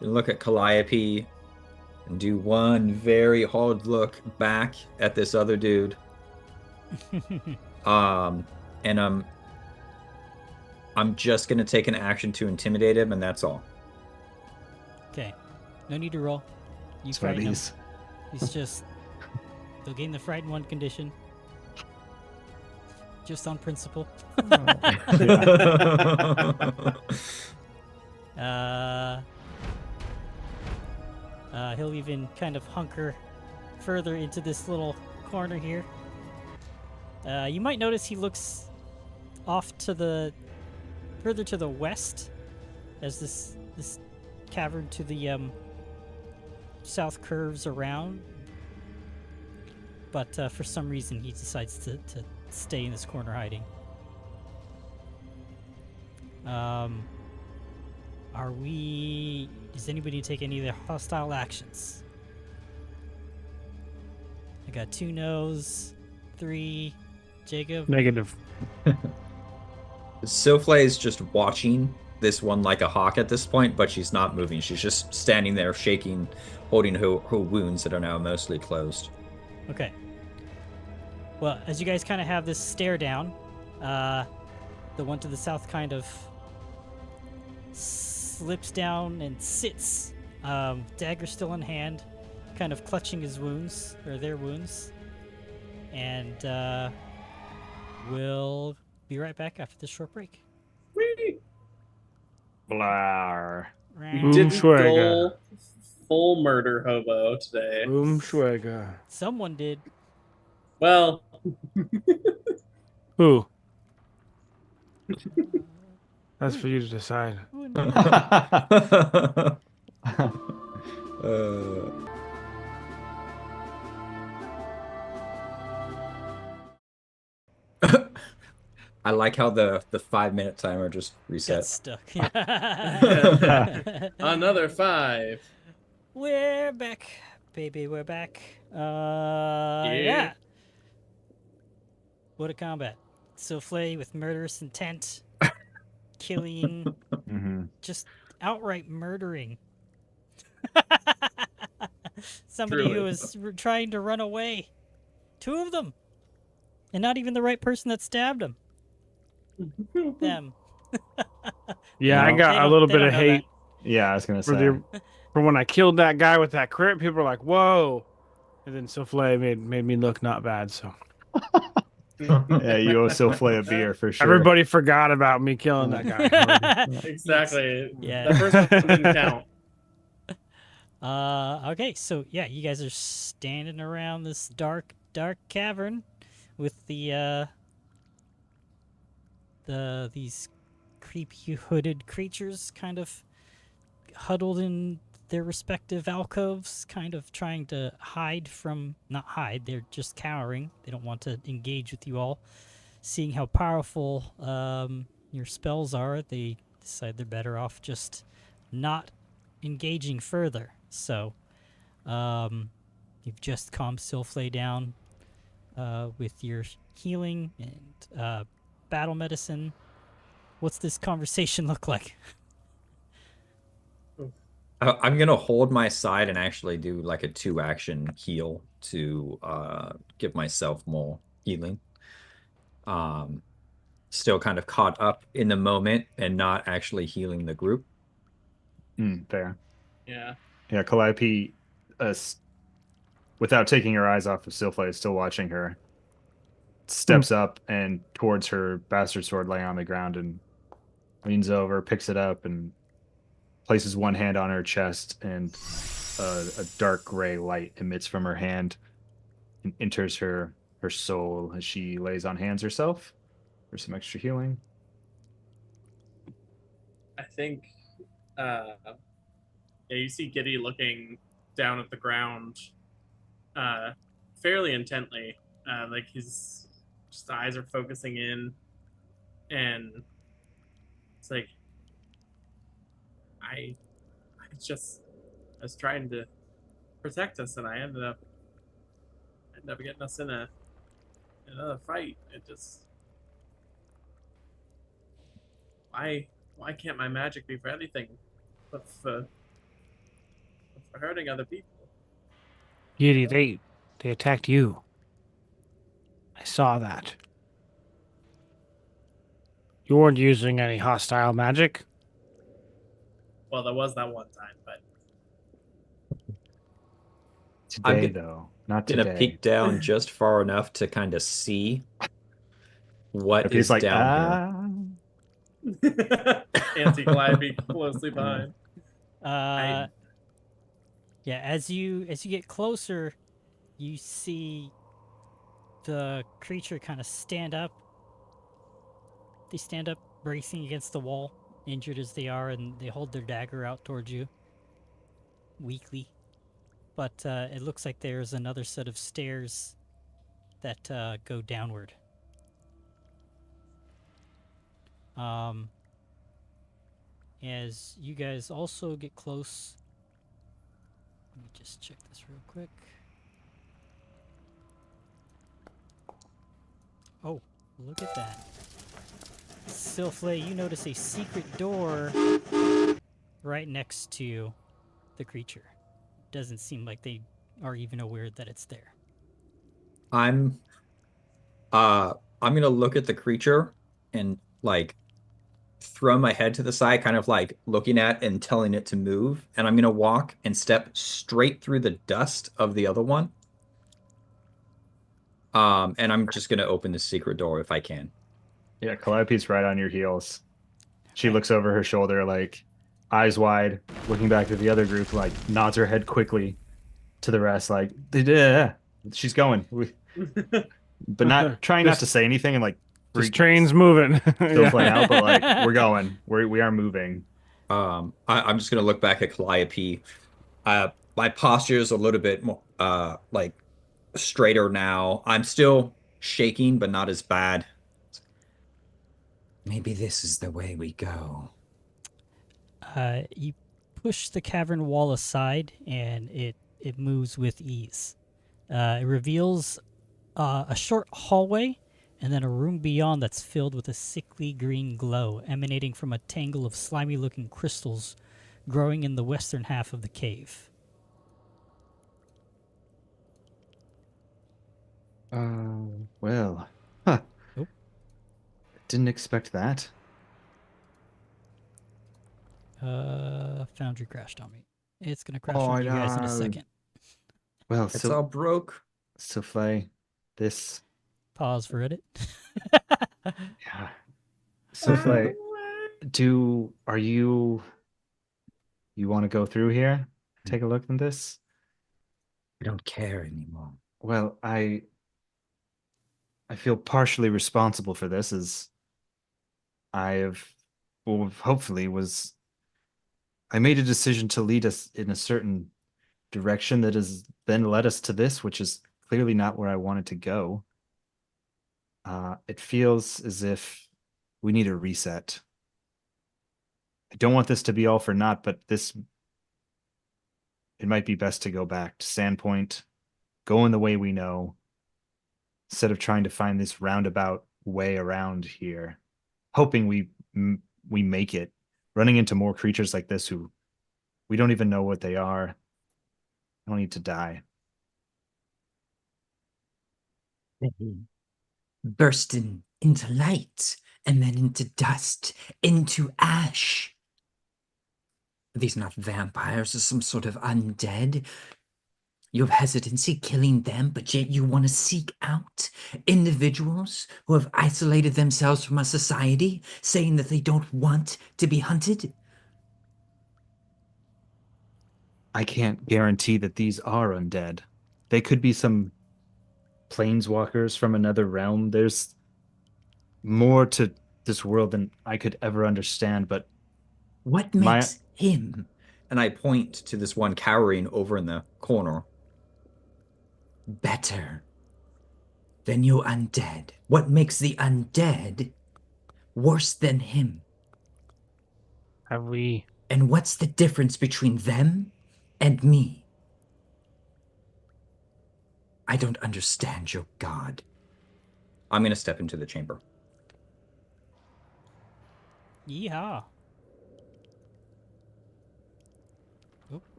gonna look at Calliope, and do one very hard look back at this other dude. And I'm just gonna take an action to intimidate him, and that's all. Okay. No need to roll. You That's why frighten him. these. He's just... They'll gain the Frighten 1 condition. Just on principle. He'll even kind of hunker further into this little corner here. You might notice he looks off to the further to the west, as this cavern to the south curves around. But for some reason, he decides to stay in this corner hiding. Does anybody take any of their hostile actions? I got 2 no's, 3. Jacob? Negative. Silflay is just watching this one like a hawk at this point, but she's not moving. She's just standing there, shaking, holding her wounds that are now mostly closed. Okay. Well, as you guys kind of have this stare down, the one to the south kind of slips down and sits, dagger still in hand, kind of clutching his wounds, or their wounds. And we'll be right back after this short break. Whee! Blar. Boom Didn't Schwager. go full murder hobo today. Boom Schwager. Someone did. Well, Who? That's for you to decide. Oh, no. I like how the 5-minute timer just Got reset. stuck. another 5. We're back, baby. We're back. Yeah. What a combat. Souffle with murderous intent. Killing. Mhm. Just outright murdering. Somebody Truly. who was trying to run away. 2 of them. And not even the right person that stabbed him. Them. Yeah, I No. got a little bit of hate Yeah, I was gonna for say. for when I killed that guy with that crit. People were like, "Whoa!" And then Souffle made me look not bad. So Yeah, you owe Silflay a beer for sure. everybody forgot about me killing that guy. Exactly. Yeah. The first one didn't count. Okay, so yeah, you guys are standing around this dark cavern with these creepy hooded creatures kind of huddled in their respective alcoves, kind of trying to not hide, they're just cowering. They don't want to engage with you all. Seeing how powerful your spells are, they decide they're better off just not engaging further. So, you've just calmed Silflay down with your healing and battle medicine. What's this conversation look like? I'm gonna hold my side and actually do like a 2-action heal to give myself more healing. Still kind of caught up in the moment and not actually healing the group. Fair. Yeah. Yeah, Calliope without taking her eyes off of Sylphie, still watching her, steps up and towards her bastard sword laying on the ground and leans over, picks it up, and places one hand on her chest, and a dark gray light emits from her hand and enters her soul as she lays on hands herself for some extra healing. I think, yeah, you see Giddy looking down at the ground, fairly intently, like his just eyes are focusing in, and it's like, I was trying to protect us, and I ended up getting us in another fight. It just, why can't my magic be for anything but for hurting other people? Giddy, they attacked you. I saw that. You weren't using any hostile magic. Well, there was that one time, but Today, though, not Gonna today. peek down just far enough to kind of see what If he's is like, down here. Anti-Calliope closely behind. Yeah, as you get closer, you see the creature kind of stand up. They stand up, bracing against the wall, injured as they are, and they hold their dagger out towards you, weakly. But it looks like there's another set of stairs that go downward. As you guys also get close, let me just check this real quick. Oh, look at that. Sylphie, you notice a secret door right next to the creature. Doesn't seem like they are even aware that it's there. I'm gonna look at the creature and like throw my head to the side, kind of like looking at and telling it to move, and I'm gonna walk and step straight through the dust of the other one. And I'm just gonna open the secret door if I can. Yeah, Calliope's right on your heels. She looks over her shoulder, like eyes wide, looking back at the other group, like nods her head quickly to the rest, like she's going, but not trying not to say anything, and like This train's moving. still playing out, but like we're going, we are moving. I'm just gonna look back at Calliope. My posture is a little bit more like straighter now. I'm still shaking, but not as bad. Maybe this is the way we go. You push the cavern wall aside, and it moves with ease. It reveals a short hallway, and then a room beyond that's filled with a sickly green glow emanating from a tangle of slimy-looking crystals growing in the western half of the cave. Well, huh. Oh. Didn't expect that. Foundry crashed on me. It's gonna crash on you guys in a second. Well, It's all broke. Sylphie, this. Pause for edit. Yeah. Sylphie, you want to go through here? Take a look at this? I don't care anymore. Well, I feel partially responsible for this, as I made a decision to lead us in a certain direction that has then led us to this, which is clearly not where I wanted to go. It feels as if we need a reset. I don't want this to be all for naught, but it might be best to go back to Sandpoint, go in the way we know, instead of trying to find this roundabout way around here, hoping we make it, running into more creatures like this who we don't even know what they are. I don't need to die. Bursting into light and then into dust, into ash. Are these not vampires or some sort of undead? You have hesitancy killing them, but yet you want to seek out individuals who have isolated themselves from a society, saying that they don't want to be hunted? I can't guarantee that these are undead. They could be some planeswalkers from another realm. There's more to this world than I could ever understand, but What my makes him And I point to this one cowering over in the corner. better than your undead? What makes the undead worse than him? Have we? And what's the difference between them and me? I don't understand your god. I'm gonna step into the chamber. Yeehaw.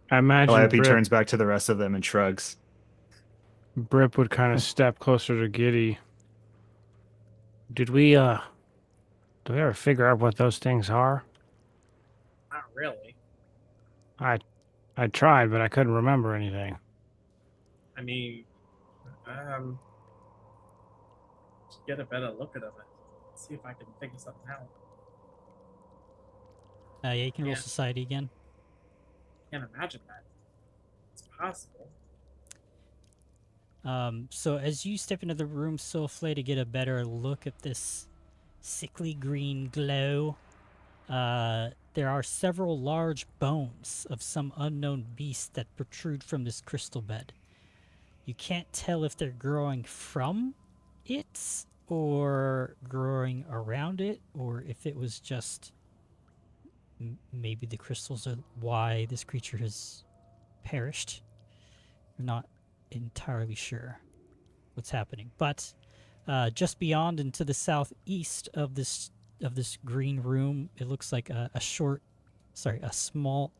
I imagine Calliope Brip, turns back to the rest of them and shrugs. Brip would kind of step closer to Giddy. Did we ever figure out what those things are? Not really. I tried, but I couldn't remember anything. I mean, um, get a better look at them and see if I can figure something out. Yeah, you can roll Yeah. society again. Can't imagine that. It's possible. So as you step into the room, Soulflay, to get a better look at this sickly green glow, there are several large bones of some unknown beast that protrude from this crystal bed. You can't tell if they're growing from it or growing around it, or if it was just maybe the crystals are why this creature has perished. You're not entirely sure what's happening, but just beyond and to the southeast of this green room, it looks like a small,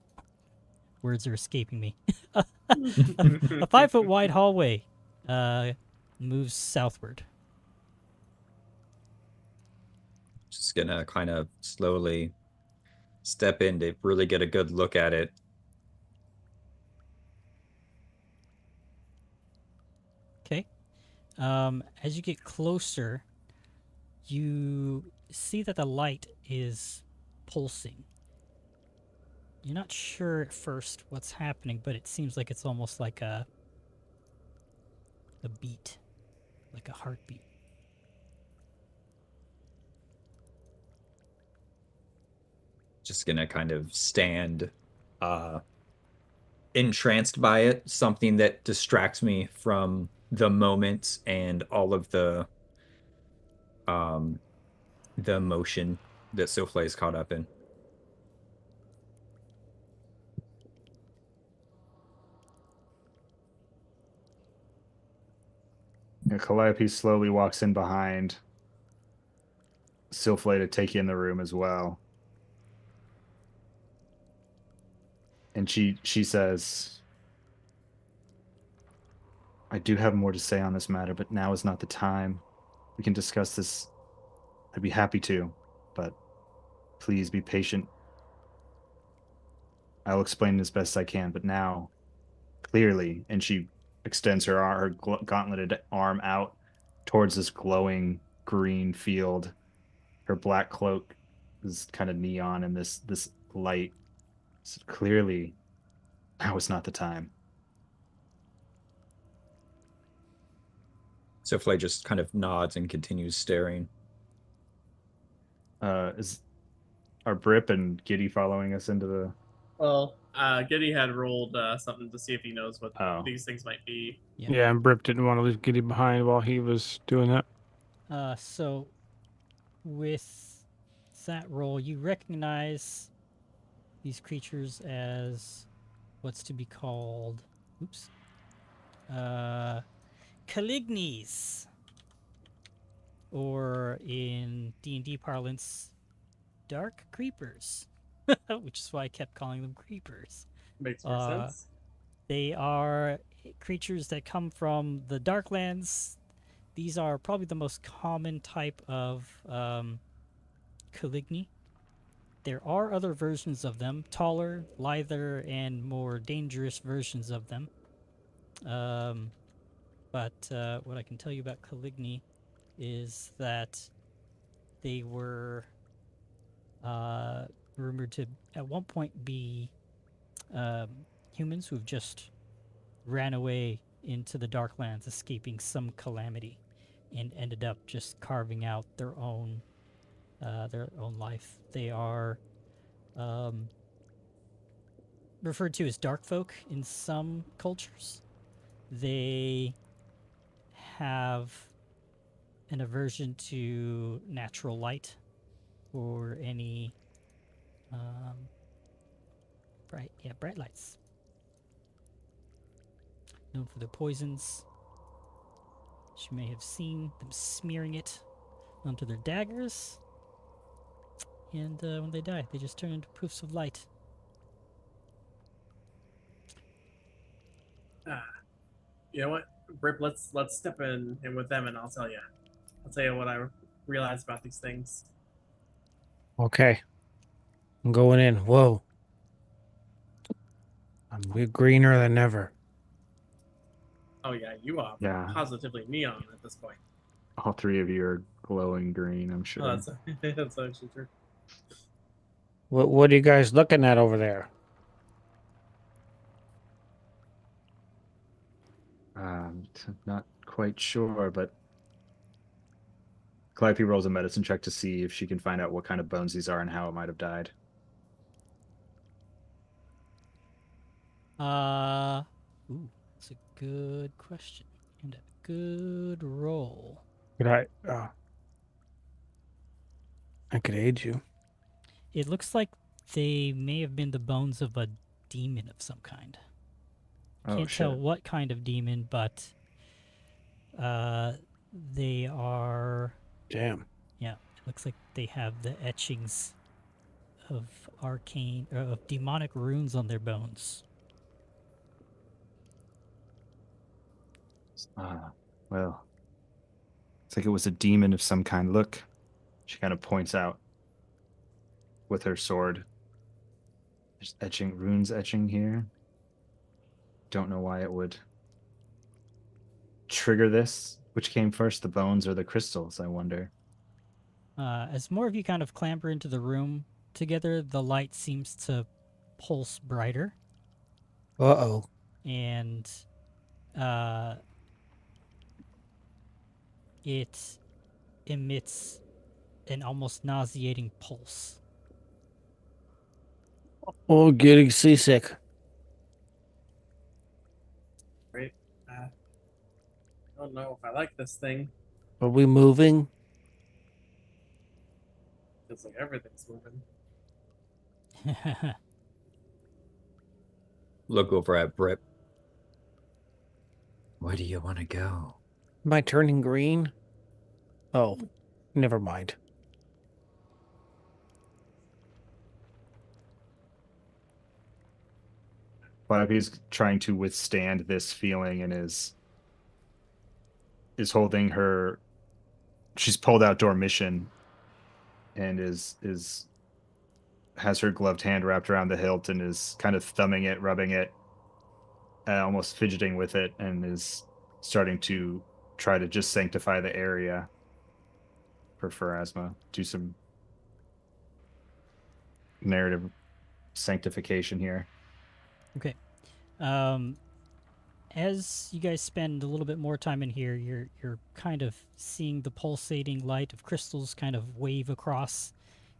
words are escaping me. a 5-foot wide hallway moves southward. Just gonna kind of slowly step in to really get a good look at it. Okay. As you get closer, you see that the light is pulsing. You're not sure at first what's happening, but it seems like it's almost like a beat, like a heartbeat. Just gonna kind of stand entranced by it, something that distracts me from the moment and all of the emotion that Souffle is caught up in. Calliope slowly walks in behind Silflay to take you in the room as well. And she says, I do have more to say on this matter, but now is not the time. We can discuss this. I'd be happy to, but please be patient. I'll explain as best I can, but now, clearly, and she extends her gauntleted arm out towards this glowing green field. Her black cloak is kind of neon in this light. So clearly, now is not the time. Souffle just kind of nods and continues staring. Are Brip and Giddy following us into the? Well, Giddy had rolled something to see if he knows what Oh. these things might be. Yeah, and Brip didn't want to leave Giddy behind while he was doing that. So with that roll, you recognize these creatures as what's to be called, Calignes, or in D&D parlance, dark creepers, which is why I kept calling them creepers. Makes more sense. They are creatures that come from the Darklands. These are probably the most common type of Caligni. There are other versions of them, taller, lither, and more dangerous versions of them. But what I can tell you about Caligny is that they were rumored to at one point be humans who've just ran away into the Darklands, escaping some calamity, and ended up just carving out their own life. They are referred to as dark folk in some cultures. They have an aversion to natural light or any bright lights. Known for their poisons. You may have seen them smearing it onto their daggers. And when they die, they just turn into poofs of light. You know what, Brip? Let's step in with them, and I'll tell you what I realized about these things. Okay. I'm going in. Whoa. We're greener than ever. Oh yeah, you are Yeah. positively neon at this point. All three of you are glowing green, I'm sure. Oh, that's actually true. What are you guys looking at over there? Not quite sure, but Calliope rolls a medicine check to see if she can find out what kind of bones these are and how it might have died. Ooh, that's a good question. And a good roll. Could I could aid you. It looks like they may have been the bones of a demon of some kind. Can't tell what kind of demon, but they are... Damn. Yeah, it looks like they have the etchings of of demonic runes on their bones. Well, it's like it was a demon of some kind. Look, she kind of points out with her sword. There's runes etching here. Don't know why it would trigger this. Which came first, the bones or the crystals, I wonder. As more of you kind of clamber into the room together, the light seems to pulse brighter. Uh-oh. And it emits an almost nauseating pulse. Oh, getting seasick. Great. I don't know if I like this thing. Are we moving? Feels like everything's moving. Look over at Brip. Where do you want to go? Am I turning green? Oh, never mind. Calliope's trying to withstand this feeling and is holding her. She's pulled out Dormition and has her gloved hand wrapped around the hilt and is kind of thumbing it, rubbing it, almost fidgeting with it, and is starting to try to just sanctify the area for Pharasma. Do some narrative sanctification here. Okay. As you guys spend a little bit more time in here, you're kind of seeing the pulsating light of crystals kind of wave across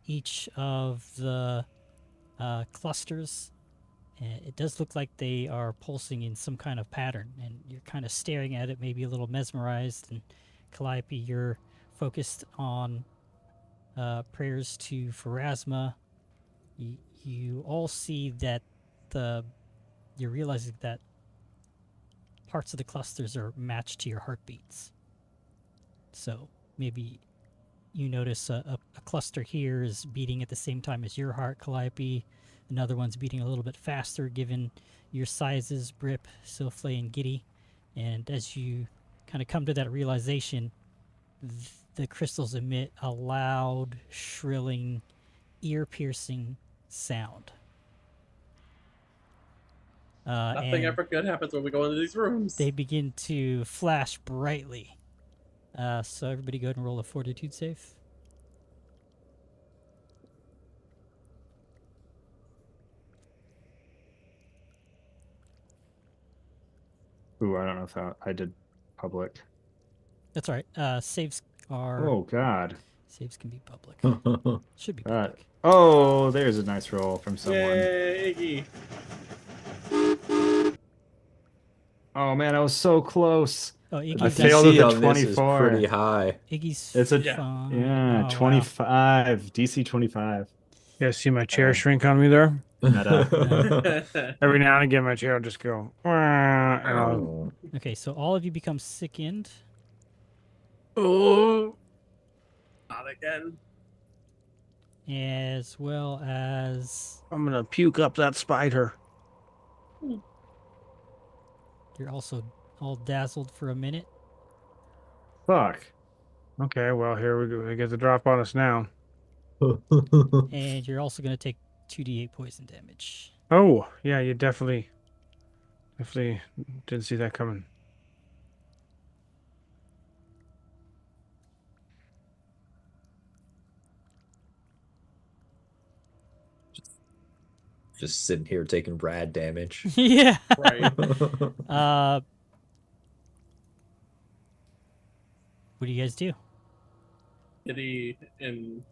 each of the clusters. It does look like they are pulsing in some kind of pattern, and you're kind of staring at it, maybe a little mesmerized. And Calliope, you're focused on prayers to Pharasma. You all see that you're realizing that parts of the clusters are matched to your heartbeats. So maybe you notice a cluster here is beating at the same time as your heart, Calliope. Another one's beating a little bit faster given your sizes, Brip, Silflay, and Giddy. And as you kind of come to that realization, the crystals emit a loud, shrilling, ear-piercing sound. Nothing and ever good happens when we go into these rooms. they begin to flash brightly. So everybody go ahead and roll a fortitude save. Ooh, I don't know if I did public. That's all right. Saves are Oh God. saves can be public. Should be public. Oh, there's a nice roll from someone. Yay, Iggy. Oh man, I was so close. Oh, The Iggy's failed actually, at the DC on this is 24. pretty high. Iggy's It's a fine. yeah, Oh, wow. 25 DC 25. You guys see my chair Yeah. shrink on me there? Meta. Every now and again, my chair will just go. "Wah," and I'll, Oh. Okay, so all of you become sickened. oh, Not again. As well as I'm gonna puke up that spider. you're also all dazzled for a minute. Fuck. Okay, well here we go. It gets a drop on us now. And you're also going to take 2d8 poison damage. Oh, yeah, you definitely didn't see that coming. Just sitting here taking rad damage. Yeah. Right. What do you guys do? Kitty and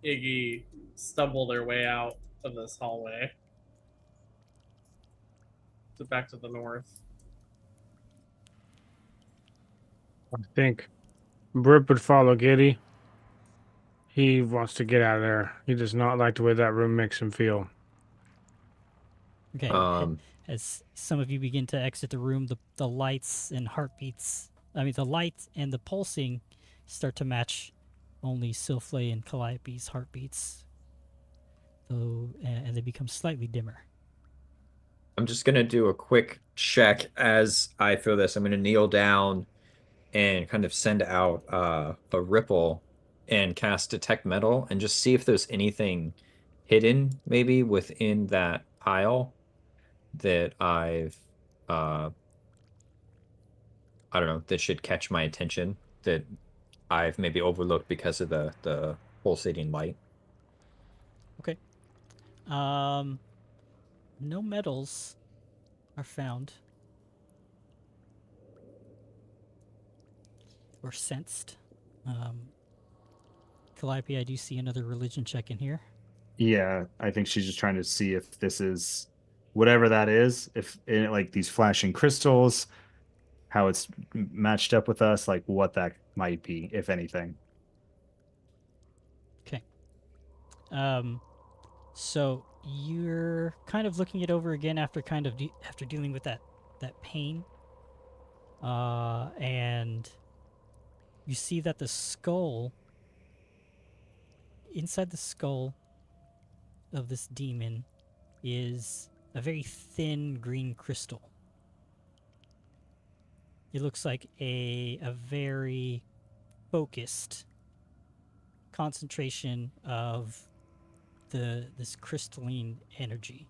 Iggy stumble their way out of this hallway. So back to the north. I think Brip would follow Giddy. He wants to get out of there. He does not like the way that room makes him feel. Okay. As some of you begin to exit the room, the lights and heartbeats, the light and the pulsing start to match only Silflay and Calliope's heartbeats. Though, and they become slightly dimmer. I'm just gonna do a quick check as I feel this. I'm gonna kneel down and kind of send out a ripple and cast detect metal and just see if there's anything hidden maybe within that pile that I've I don't know, that should catch my attention that I've maybe overlooked because of the pulsating light. Okay. No metals are found or sensed. Calliope, I do see another religion check in here. Yeah, I think she's just trying to see if this is whatever that is, if like these flashing crystals, how it's matched up with us, like what that might be, if anything. Okay. So you're kind of looking it over again after kind of after dealing with that pain. And you see that the skull, inside the skull of this demon, is a very thin green crystal. It looks like a very focused concentration of this crystalline energy.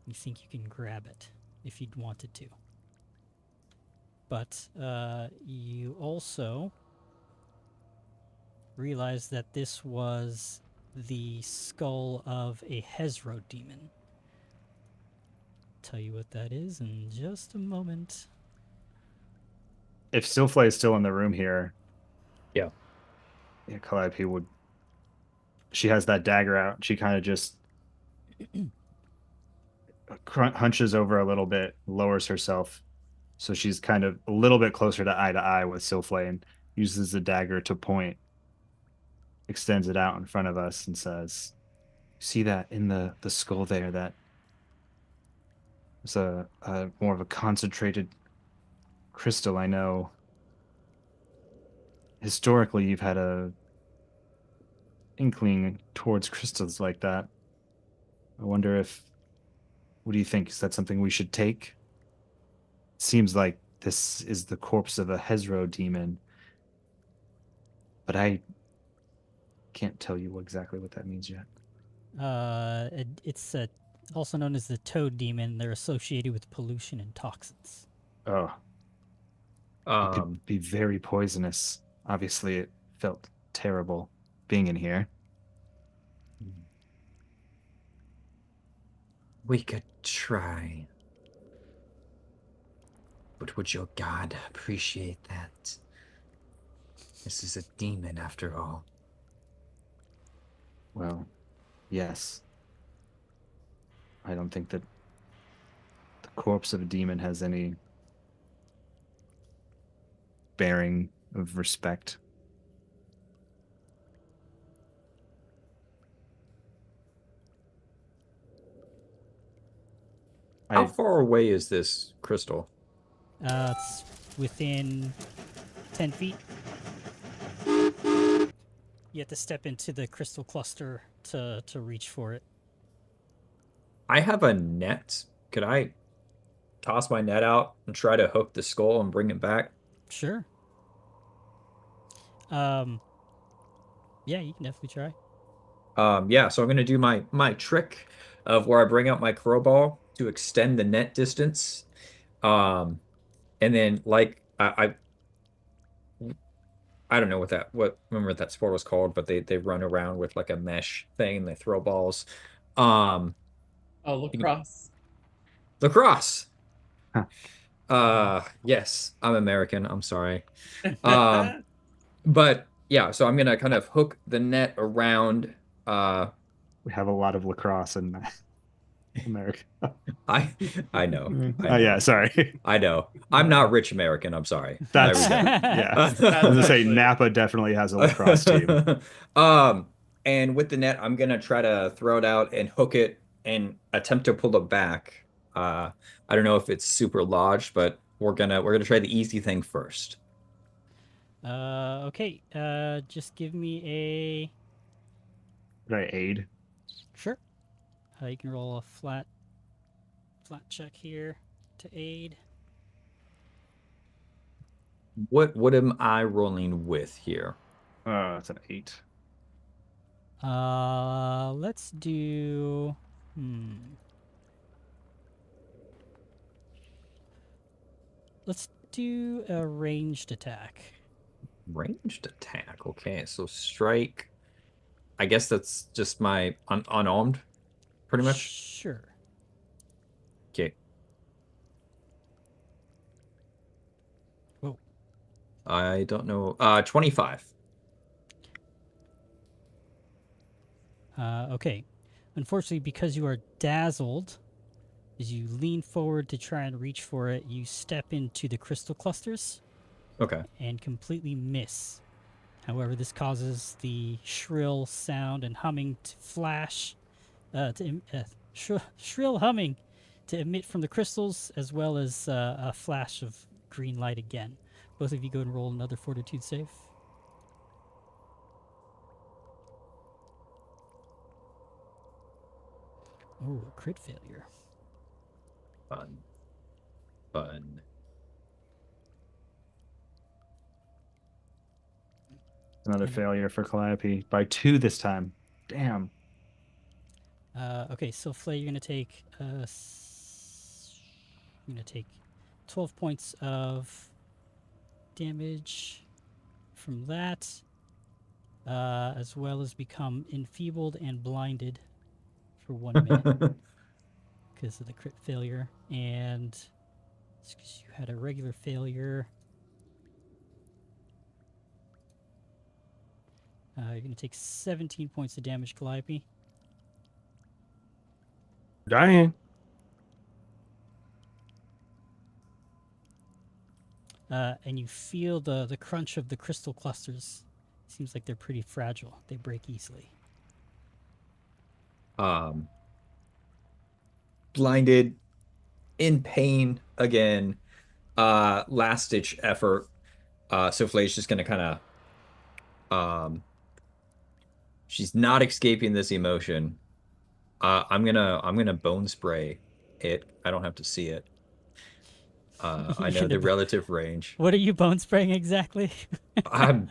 You think you can grab it if you'd wanted to. But you also realize that this was the skull of a Hezro demon. Tell you what that is in just a moment. If Silflay is still in the room here, Yeah. yeah, Calliope would. She has that dagger out. She kind of just hunches over a little bit, lowers herself, so she's kind of a little bit closer to eye with Silflay, and uses the dagger to point, extends it out in front of us, and says, "See that in the skull there? That is a more of a concentrated crystal. I know. Historically, you've had a inkling towards crystals like that. I wonder if. What do you think? Is that something we should take? It seems like this is the corpse of a Hezro demon, but I can't tell you exactly what that means yet." It's a Also known as the toad demon, they're associated with pollution and toxins. Oh, it could Um, be very poisonous. Obviously, it felt terrible being in here. We could try. But would your god appreciate that? This is a demon after all. Well, yes. I don't think that the corpse of a demon has any bearing of respect. how I far away is this crystal? It's within 10 feet. You have to step into the crystal cluster to reach for it. I have a net. Could I toss my net out and try to hook the skull and bring it back? Sure. Yeah, you can definitely try. Yeah, so I'm gonna do my trick of where I bring out my crowbar to extend the net distance. And then like I don't know what remember what that sport was called, but they run around with like a mesh thing and they throw balls. Um, Oh, lacrosse. lacrosse. Huh. Yes, I'm American. I'm sorry. But yeah, so I'm gonna kind of hook the net around. We have a lot of lacrosse in America. I I know. I Oh know. yeah, sorry. I know. I'm not rich American. I'm sorry. That's There we go. yeah. I was That's gonna say actually- Napa definitely has a lacrosse team. And with the net, I'm gonna try to throw it out and hook it and attempt to pull it back. I don't know if it's super lodged, but we're gonna try the easy thing first. Okay. Just give me a... Could I aid? Sure. You can roll a flat check here to aid. What am I rolling with here? It's an 8. Let's do... Let's do a ranged attack. Ranged attack. Okay, so strike. I guess that's just my unarmed, pretty much. Sure. Okay. Whoa. I don't know. 25. Okay. Unfortunately, because you are dazzled, as you lean forward to try and reach for it, you step into the crystal clusters Okay. and completely miss. However, this causes the shrill sound and humming to flash, shrill humming to emit from the crystals, as well as a flash of green light again. Both of you go and roll another fortitude save. Oh, a crit failure. Fun. Fun. Another failure for Calliope by 2 this time. Damn. Okay, so Flay, you're gonna take 12 points of damage from that, as well as become enfeebled and blinded for 1 minute because of the crit failure, and it's 'cause you had a regular failure. You're gonna take 17 points of damage, Calliope. Dying. And you feel the crunch of the crystal clusters. Seems like they're pretty fragile. They break easily. Blinded, in pain again. Last ditch effort. So Flay's just gonna kind of she's not escaping this emotion. I'm gonna bone spray it. I don't have to see it. I know the relative range. What are you bone spraying exactly? I'm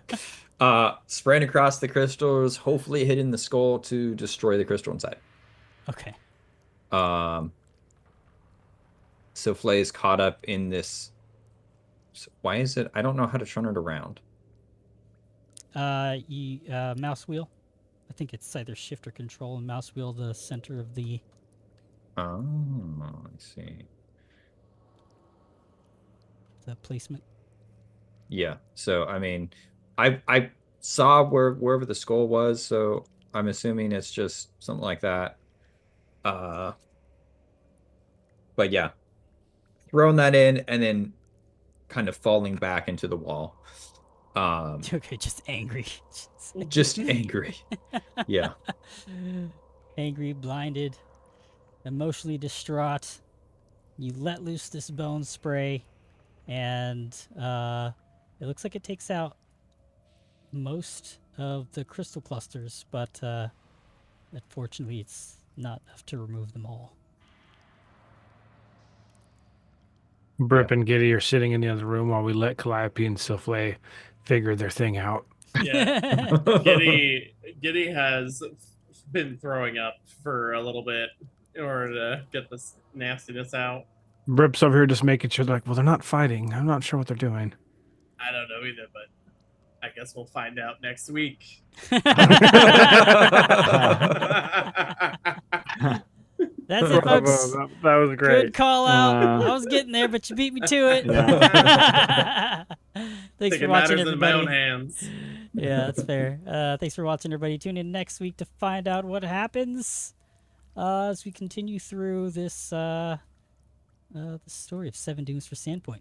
spraying across the crystals, hopefully hitting the skull to destroy the crystal inside. Okay. Souffle is caught up in this. Why is it? I don't know how to turn it around. Mouse wheel. I think it's either shift or control, and mouse wheel the center of the. Oh, I see. The placement. Yeah. So I mean, I saw wherever the skull was, so I'm assuming it's just something like that. But yeah, throwing that in and then kind of falling back into the wall. Okay, just angry. Just angry. Yeah. Angry, blinded, emotionally distraught. You let loose this bone spray, and it looks like it takes out most of the crystal clusters, but unfortunately it's not enough to remove them all. Brip and Giddy are sitting in the other room while we let Calliope and Souffle figure their thing out. Yeah. Giddy has been throwing up for a little bit in order to get this nastiness out. Brip's over here just making sure, like, well, they're not fighting. I'm not sure what they're doing. I don't know either, but I guess we'll find out next week. That's it, folks. That was great. Good call out. I was getting there, but you beat me to it. Yeah. Thanks for Taking watching, matters in my own everybody. hands. Yeah, that's fair. Thanks for watching, everybody. Tune in next week to find out what happens as we continue through this the story of 7 Dooms for Sandpoint.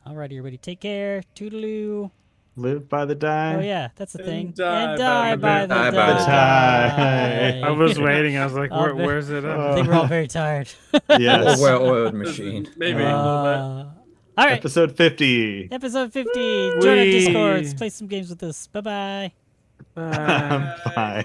Alrighty, everybody. Take care. Toodaloo. Live by the die. Oh, yeah, that's the thing. die And die by the die by the die. I was waiting. I was like, Oh, man. where's it I at? think we're all very tired. Yes. A well-oiled machine. Maybe a little bit. All right. Episode 50. Episode 50. Join our Whee! Discords. Play some games with us. Bye-bye. Bye. Bye.